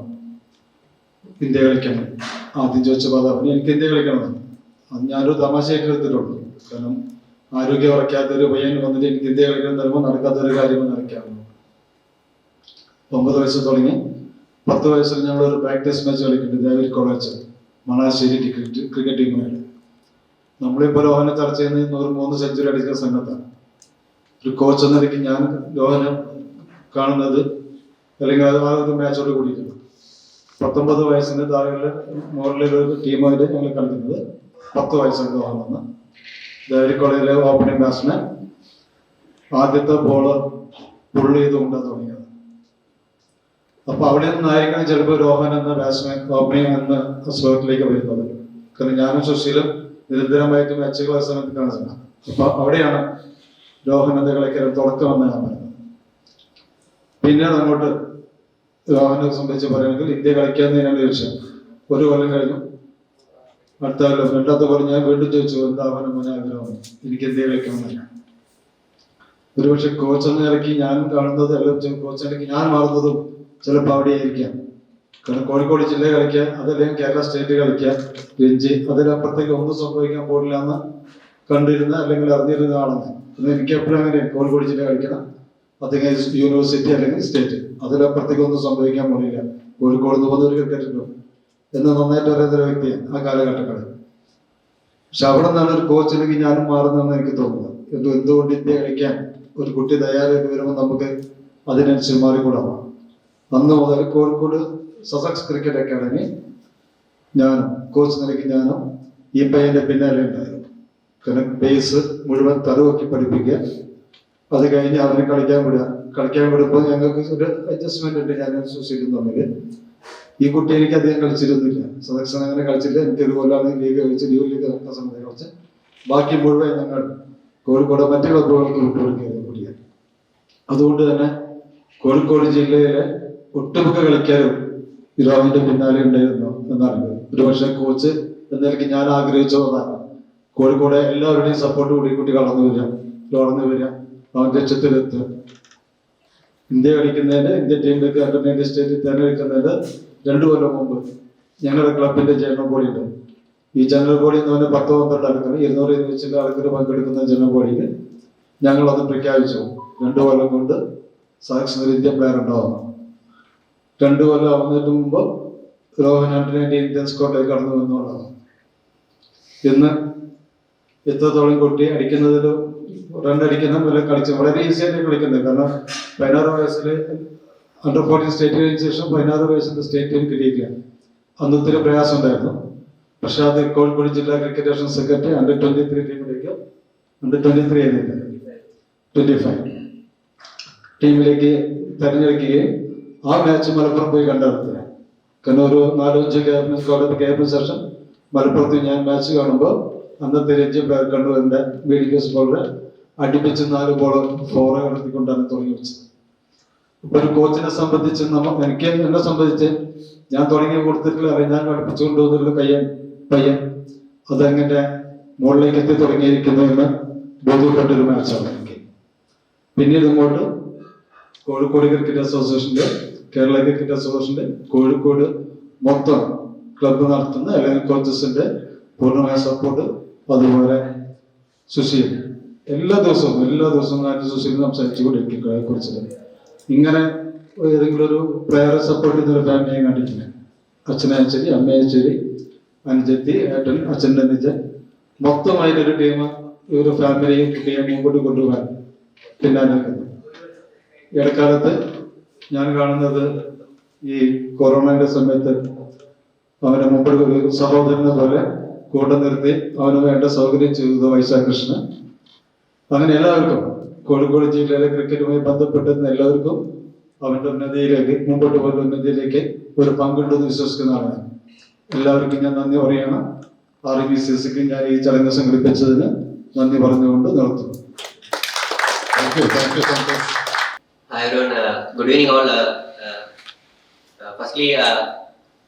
ഇന്ത്യ കളിക്കണം. ആദ്യം ചോദിച്ചപ്പോൾ അതവന് എനിക്ക് ഇന്ത്യ കളിക്കണം. അത് ഞാനൊരു തമാശയായിട്ട് എടുത്തിട്ടുള്ളൂ. കാരണം ആരോഗ്യം ഉറക്കാത്തൊരു പയ്യൻ വന്നിട്ട് എനിക്ക് ഇന്ത്യ കളിക്കണം തരുമ്പോൾ നടക്കാത്തൊരു കാര്യം നടക്കാറുണ്ട്. 9 വയസ്സ് തുടങ്ങി 10 വയസ്സിൽ ഞങ്ങളൊരു പ്രാക്ടീസ് മാച്ച് കളിക്കുന്നുണ്ട് ദേവരി കോളേജ് മണാശ്ശേരി ക്രിക്കറ്റ് ടീമിനായിട്ട്. നമ്മളിപ്പോൾ രോഹനെ ചർച്ച ചെയ്യുന്നത് 103 സെഞ്ചുറി അടിക്കുന്ന സംഘത്താണ്. ഒരു കോച്ച് എന്ന നിലയ്ക്ക് ഞാൻ രോഹനെ കാണുന്നത് അല്ലെങ്കിൽ ആ ഒരു മാച്ചോട് കൂടിയിട്ടുണ്ട്. 19 വയസ്സിന് താഴെയുള്ള മുകളിലൊരു ടീമായിട്ട് ഞങ്ങൾ കളിക്കുന്നത്. 10 വയസ്സാണ് രോഹൻ വന്ന് ദേവരി കോളേജിലെ ഓപ്പണിംഗ് ബാറ്റ്സ്മാൻ. ആദ്യത്തെ ബോള് പുള്ള് ചെയ്തുകൊണ്ടാണ് തുടങ്ങിയത്. അപ്പൊ അവിടെ നിന്നായിരിക്കണം ചിലപ്പോൾ രോഹൻ എന്ന ബാറ്റ്സ്മാൻ ഓപ്പണിംഗ് എന്ന സ്ലോട്ടിലേക്ക് വരുന്നത്. കാരണം ഞാനും സുശീലും നിരന്തരമായിട്ട് മാച്ചുകൾ ആ സമയത്ത് കാണുന്നത്. അപ്പൊ അവിടെയാണ് രോഹൻ എന്ന കളിക്കാരൻ തുടക്കമെന്ന് ഞാൻ പറയുന്നത്. പിന്നീട് അങ്ങോട്ട് രോഹനെ സംബന്ധിച്ച് പറയുകയാണെങ്കിൽ ഇന്ത്യ കളിക്കാവുന്നതിനാണ് ചോദിച്ചത്. 1 കൊല്ലം കഴിഞ്ഞു. അടുത്ത കൊല്ലം 2ാമത്തെ കൊല്ലം ഞാൻ വീണ്ടും ചോദിച്ചു എന്താവാനും ആഗ്രഹം, എനിക്ക് ഇന്ത്യ കളിക്കണമെന്നില്ല. ഒരുപക്ഷെ കോച്ച് എന്ന നിലയ്ക്ക് ഞാൻ കാണുന്നത് അല്ലെങ്കിൽ കോച്ച് നിലയ്ക്ക് ഞാൻ മാറുന്നതും ചിലപ്പോൾ അവിടെ ആയിരിക്കാം. കാരണം കോഴിക്കോട് ജില്ല കളിക്കുക, അതല്ലെങ്കിൽ കേരള സ്റ്റേറ്റ് കളിക്കുക, രഞ്ജി, അതിനപ്പുറത്തേക്ക് ഒന്നും സംഭവിക്കാൻ പോകില്ല എന്ന് കണ്ടിരുന്ന അല്ലെങ്കിൽ അറിഞ്ഞിരുന്ന ആളാണ്. എനിക്ക് എപ്പോഴും അങ്ങനെ കോഴിക്കോട് ജില്ല കളിക്കണം, അല്ലെങ്കിൽ യൂണിവേഴ്സിറ്റി അല്ലെങ്കിൽ സ്റ്റേറ്റ്, അതിനപ്പുറത്തേക്ക് ഒന്നും സംഭവിക്കാൻ പോകില്ല. കോഴിക്കോട് നിന്ന് പോകുന്ന ഒരു ക്രിക്കറ്റ് എന്ന് നന്നായിട്ട് അറിയുന്ന ഒരു വ്യക്തിയാണ് ആ കാലഘട്ടങ്ങളിൽ. പക്ഷെ അവിടെ നിന്നാണ് ഒരു കോച്ചിലേക്ക് ഞാനും മാറുന്നതെന്ന് എനിക്ക് തോന്നുന്നത്. എന്തുകൊണ്ട് ഇന്ത്യ കളിക്കാൻ ഒരു കുട്ടി തയ്യാറായിട്ട് വരുമ്പോൾ നമുക്ക് അതിനനുസരിച്ച് മാറിക്കൂടാം. അന്ന് മുതൽ കോഴിക്കോട് സസക്സ് ക്രിക്കറ്റ് അക്കാഡമി ഞാനും കോച്ച് നിലയ്ക്ക് ഞാനും ഈ പയ്യന്റെ പിന്നാലെ ഉണ്ടായിരുന്നു. കാരണം ബേസ് മുഴുവൻ തറവാക്കി പഠിപ്പിക്കുക, അത് കഴിഞ്ഞ് അവനെ കളിക്കാൻ വിടുമ്പോൾ ഞങ്ങൾക്ക് ഒരു അഡ്ജസ്റ്റ്മെന്റ് ഉണ്ട് ഞാൻ സുശീലും തമ്മിൽ. ഈ കുട്ടി എനിക്ക് അധികം കളിച്ചിരുന്നില്ല, സദക്ഷൻ അങ്ങനെ കളിച്ചില്ല. എനിക്കൊരു കൊല്ലാണ് ലീഗ് കളിച്ച് ലീഗ് നടക്കുന്ന സമയത്ത് കളിച്ച്. ബാക്കി മുഴുവൻ ഞങ്ങൾ കോഴിക്കോട് മറ്റു ക്ലബ്ബുകൾക്ക് വിട്ടുകൊടുക്കുകയായിരുന്നു കുട്ടിയെ. അതുകൊണ്ട് തന്നെ കോഴിക്കോട് ജില്ലയിലെ ഒട്ടുമിക്ക കളിക്കാരും രോഹിന്റെ പിന്നാലെ ഉണ്ടായിരുന്നു എന്നാണ്. ഒരുപക്ഷെ കോച്ച് എന്ന നിലയ്ക്ക് ഞാൻ ആഗ്രഹിച്ചതാണ് കോഴിക്കോട് എല്ലാവരുടെയും സപ്പോർട്ട് കൂടി കുട്ടി വളർന്നു വരിക, അവൻ ലക്ഷ്യത്തിലെത്തുക. ഇന്ത്യ കളിക്കുന്നതിന് ഇന്ത്യൻ ടീമിലേക്ക് അണ്ടർ-19 സ്റ്റേറ്റിൽ തിരഞ്ഞെടുക്കുന്നതിന് 2 കൊല്ലം മുമ്പ് ഞങ്ങളുടെ ക്ലബിന്റെ ജനറൽ ബോഡി ഉണ്ട്. ഈ ജനറൽ ബോഡി എന്ന് പറഞ്ഞാൽ 10-12 ആൾക്കാർ 200 ആൾക്കാർ പങ്കെടുക്കുന്ന ജനറൽ ബോഡിയിൽ ഞങ്ങളത് പ്രഖ്യാപിച്ചു. 2 കൊല്ലം കൊണ്ട് സാക്ഷൻ ഒരു ഇന്ത്യൻ പ്ലെയർ ഉണ്ടാവുന്നു. 2 കൊല്ലം ആവുന്നതിന് മുമ്പ് രോഹൻ അണ്ടർ-19 ഇന്ത്യൻ സ്ക്വാഡിലേക്ക് കടന്നു വന്നുകൊണ്ടാണ്. ഇന്ന് എത്രത്തോളം കുട്ടി അടിക്കുന്നതിൽ റൺ അടിക്കുന്ന വരെ കളിച്ച് വളരെ ഈസി ആയിട്ട് കളിക്കുന്നത്. കാരണം 16 വയസ്സിൽ അണ്ടർ-14 സ്റ്റേറ്റ് കഴിഞ്ഞ ശേഷം 16 വയസ്സിന്റെ സ്റ്റേറ്റ് ടീം കിട്ടിയിട്ടില്ല. അന്നൊത്തിരി പ്രയാസം ഉണ്ടായിരുന്നു. പക്ഷെ അത് കോഴിക്കോട് ജില്ലാ ക്രിക്കറ്റ് അസോസിയേഷൻ സെക്രട്ടറി അണ്ടർ-23 ടീമിലേക്ക് അണ്ടർ-23 ടീമിലേക്ക് തെരഞ്ഞെടുക്കുകയും ആ മാച്ച് മലപ്പുറം പോയി കണ്ടെടുത്തുക. കാരണം ഒരു 4-5 ക്യാമ്പിന് ശേഷം മലപ്പുറത്ത് ഞാൻ മാച്ച് കാണുമ്പോൾ അന്നത്തെ രഞ്ജി പ്ലെയർ കണ്ണൂരിന്റെ മീഡിയം ബോളറെ അടുപ്പിച്ച് 4 ബോൾ 4 കടത്തിക്കൊണ്ടാണ് തുടങ്ങി വെച്ചത്. ഇപ്പൊ ഒരു കോച്ചിനെ സംബന്ധിച്ച് എന്നെ സംബന്ധിച്ച് ഞാൻ തുടങ്ങി കൊടുത്തിട്ടില്ല, ഞാൻ പഠിപ്പിച്ചുകൊണ്ട് പോകുന്ന പയ്യൻ അതെങ്ങനെ മുകളിലേക്ക് എത്തി തുടങ്ങിയിരിക്കുന്നു എന്ന് ബോധ്യപ്പെട്ടൊരു മാച്ചാണ് എനിക്ക്. പിന്നീട് ഇങ്ങോട്ട് കോഴിക്കോട് ക്രിക്കറ്റ് അസോസിയേഷന്റെ, കേരള ക്രിക്കറ്റ് അസോസിയേഷന്റെ കോഴിക്കോട് മൊത്തം ക്ലബ്ബ് നടത്തുന്ന അല്ലെങ്കിൽ കോച്ചസിന്റെ പൂർണ്ണമായ സപ്പോർട്ട്, അതുപോലെ സുശീൽ എല്ലാ ദിവസവും ഞാൻ സുശീൽ സംസാരിച്ചുകൊണ്ടിരിക്കും കുറിച്ചിട്ട്. ഇങ്ങനെ ഏതെങ്കിലും ഒരു പ്ലെയറെ സപ്പോർട്ട് ചെയ്യുന്ന ഒരു ഫാമിലിയെ കണ്ടിട്ടില്ല. അച്ഛനെ ശരി, അമ്മയെ ശരി, അനുജത്തി, ഏട്ടൻ, അച്ഛൻ്റെ അനുജൻ, മൊത്തമായിട്ടൊരു ടീം ഒരു ഫാമിലിയെ കുട്ടിയെ മുമ്പോട്ട് കൊണ്ടുപോകാൻ പിന്നാലെ. ഇടക്കാലത്ത് ഞാൻ കാണുന്നത് ഈ കൊറോണയുടെ സമയത്ത് അവനെ മുമ്പോട്ട് ഒരു സഹോദരനെ പോലെ കൂടെ നിർത്തി അവന് വേണ്ട സൗകര്യം ചെയ്തത് വൈശാഖകൃഷ്ണൻ. അങ്ങനെ എല്ലാവർക്കും കോഴിക്കോട് ജില്ലയിലെ ക്രിക്കറ്റുമായി ബന്ധപ്പെട്ടുന്ന എല്ലാവർക്കും അവന്റെ ഉന്നതിയിലേക്ക്, മുമ്പോട്ട് പോകുന്ന ഉന്നതിയിലേക്ക് ഒരു പങ്കുണ്ടെന്ന് വിശ്വസിക്കുന്ന ആളാണ്. എല്ലാവർക്കും ഞാൻ നന്ദി പറയണം. RM-ECCക്ക് ഞാൻ ഈ ചടങ്ങ് സംഘടിപ്പിച്ചതിന് നന്ദി പറഞ്ഞുകൊണ്ട് നിർത്തുന്നു. Hi everyone, good evening all. Firstly,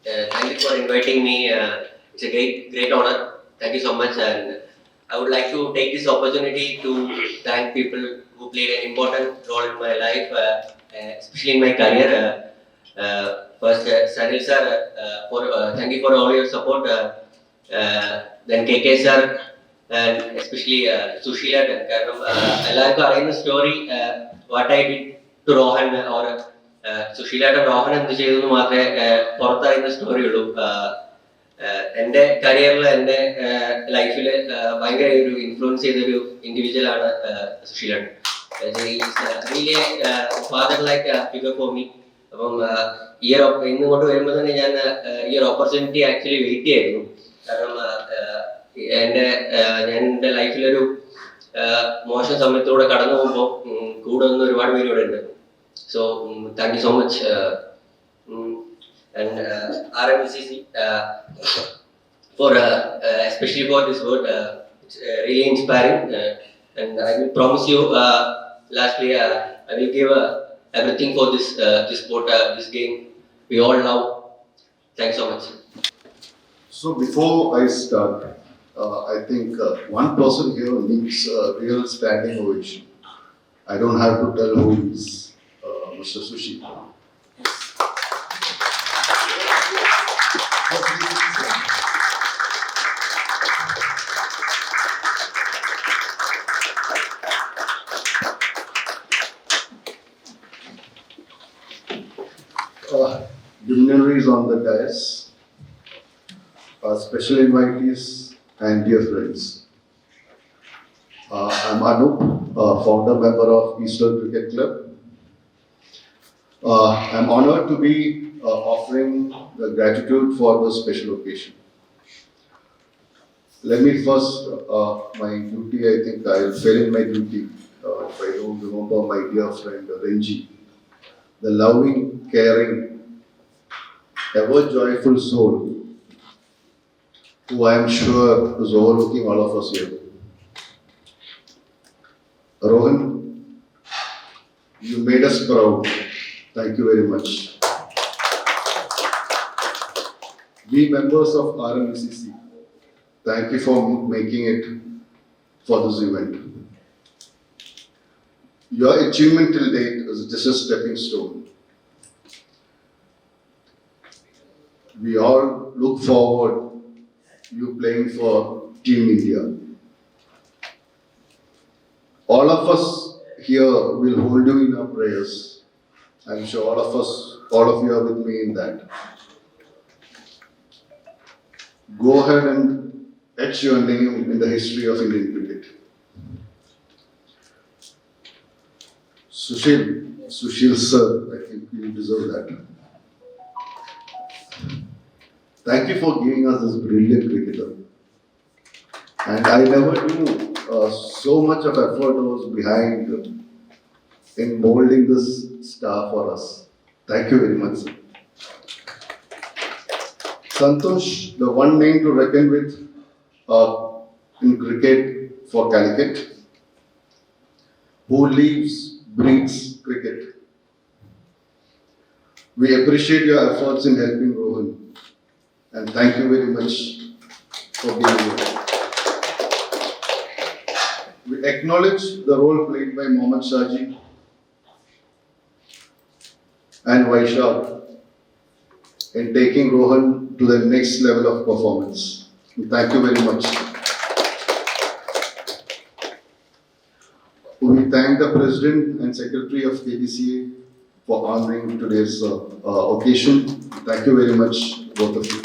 Thank you for inviting me. It's a great honor. Thank you so much. And I would like to take this opportunity to thank people who played an important role in my life, especially in my career. First, Sanil sir, thank you for all your support. Then KK sir, and especially Sushila. എല്ലാവർക്കും അറിയുന്ന story what I did to Rohan or സുശീലയുടെ റോഹൻ എന്ത് ചെയ്തു എന്ന് മാത്രമേ പുറത്തറിയുന്ന story ഉള്ളൂ. എൻ്റെ കരിയറിൽ എൻ്റെ ലൈഫിൽ ഭയങ്കര ഒരു ഇൻഫ്ലുവൻസ് ചെയ്തൊരു ഇൻഡിവിജ്വൽ ആണ് Suseelan. Really father like figure for me. അപ്പം ഇന്ന് കൊണ്ട് വരുമ്പോൾ തന്നെ ഞാൻ ഈ ഒരു ഓപ്പർച്യൂണിറ്റി ആക്ച്വലി വെയിറ്റ് ചെയ്യായിരുന്നു. കാരണം ഞാൻ എൻ്റെ ലൈഫിലൊരു മോശം സമയത്തൂടെ കടന്നു പോകുമ്പോൾ കൂടെ നിന്ന് ഒരുപാട് പേര് ഇവിടെ ഉണ്ട്. So thank you so much, and RM-ECC for especially for this word. It's really inspiring, and I will promise you. Lastly, I will give everything for this sport, this game we all love. Thanks so much. So before I start, I think one person here needs a real standing ovation. I don't have to tell who he is. Mr. Sushi. Luminaries on the dais, special invitees and dear friends. I'm Anup, founder member of Eastern Cricket Club. I'm honored to be offering the gratitude for the special occasion. Let me first, my duty, I think I'll fail in my duty if I don't remember my dear friend Ranji, the loving, caring, ever joyful soul who I am sure is overlooking all of us here. Rohan, you made us proud. Thank you very much. We members of RM-ECC, thank you for making it for this event. Your achievement till date is just a stepping stone. We all look forward you playing for Team India. All of us here will hold you in our prayers. I'm sure all of you are with me in that. Go ahead and etch your name in the history of Indian cricket. Sushil sir, I think you deserve that. Thank you for giving us this brilliant cricketer. And I never knew so much of effort was behind in molding this star for us. Thank you very much, sir. Santosh, the one name to reckon with in cricket for Calicut, who lives, breathes cricket. We appreciate your efforts in helping Rohan, and thank you very much for being here. We acknowledge the role played by Mohammad Shaji and Vaishak in taking Rohan to the next level of performance. Thank you very much. We thank the President and Secretary of KBCA for honoring today's occasion. Thank you very much, both of you.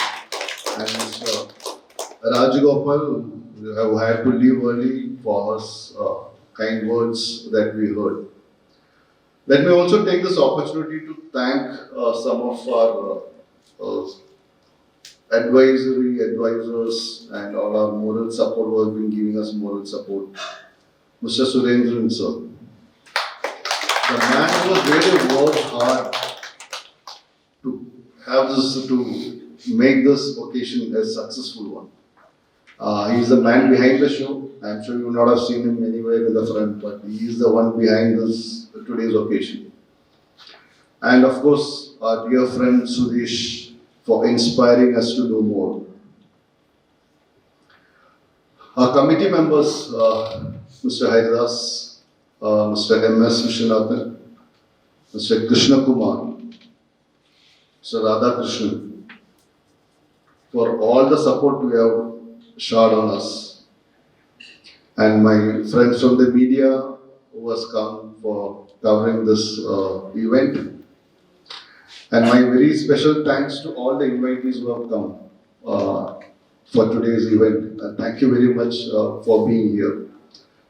And Mr. Rajagopal, who had to leave early for his kind words that we heard. Let me also take this opportunity to thank some of our advisors and all our moral support who have been giving us moral support. Mr. Surendran sir. The man was really worked hard to make this occasion a successful one. He is the man behind the show. I am sure you will not have seen him anywhere in the front, but he is the one behind today's occasion. And of course, our dear friend Suresh for inspiring us to do more. Our committee members, Mr. Haridas, Mr. M.S. Vishwanathan, Mr. Krishna Kumar, Mr. Radha Krishnan, for all the support you have showered on us. And my friends from the media who has come for covering this event. And my very special thanks to all the invitees who have come for today's event. And thank you very much for being here.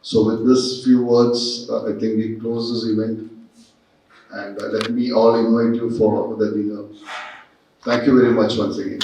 So with this few words, I think we close this event. And let me all invite you for the dinner. Thank you very much once again.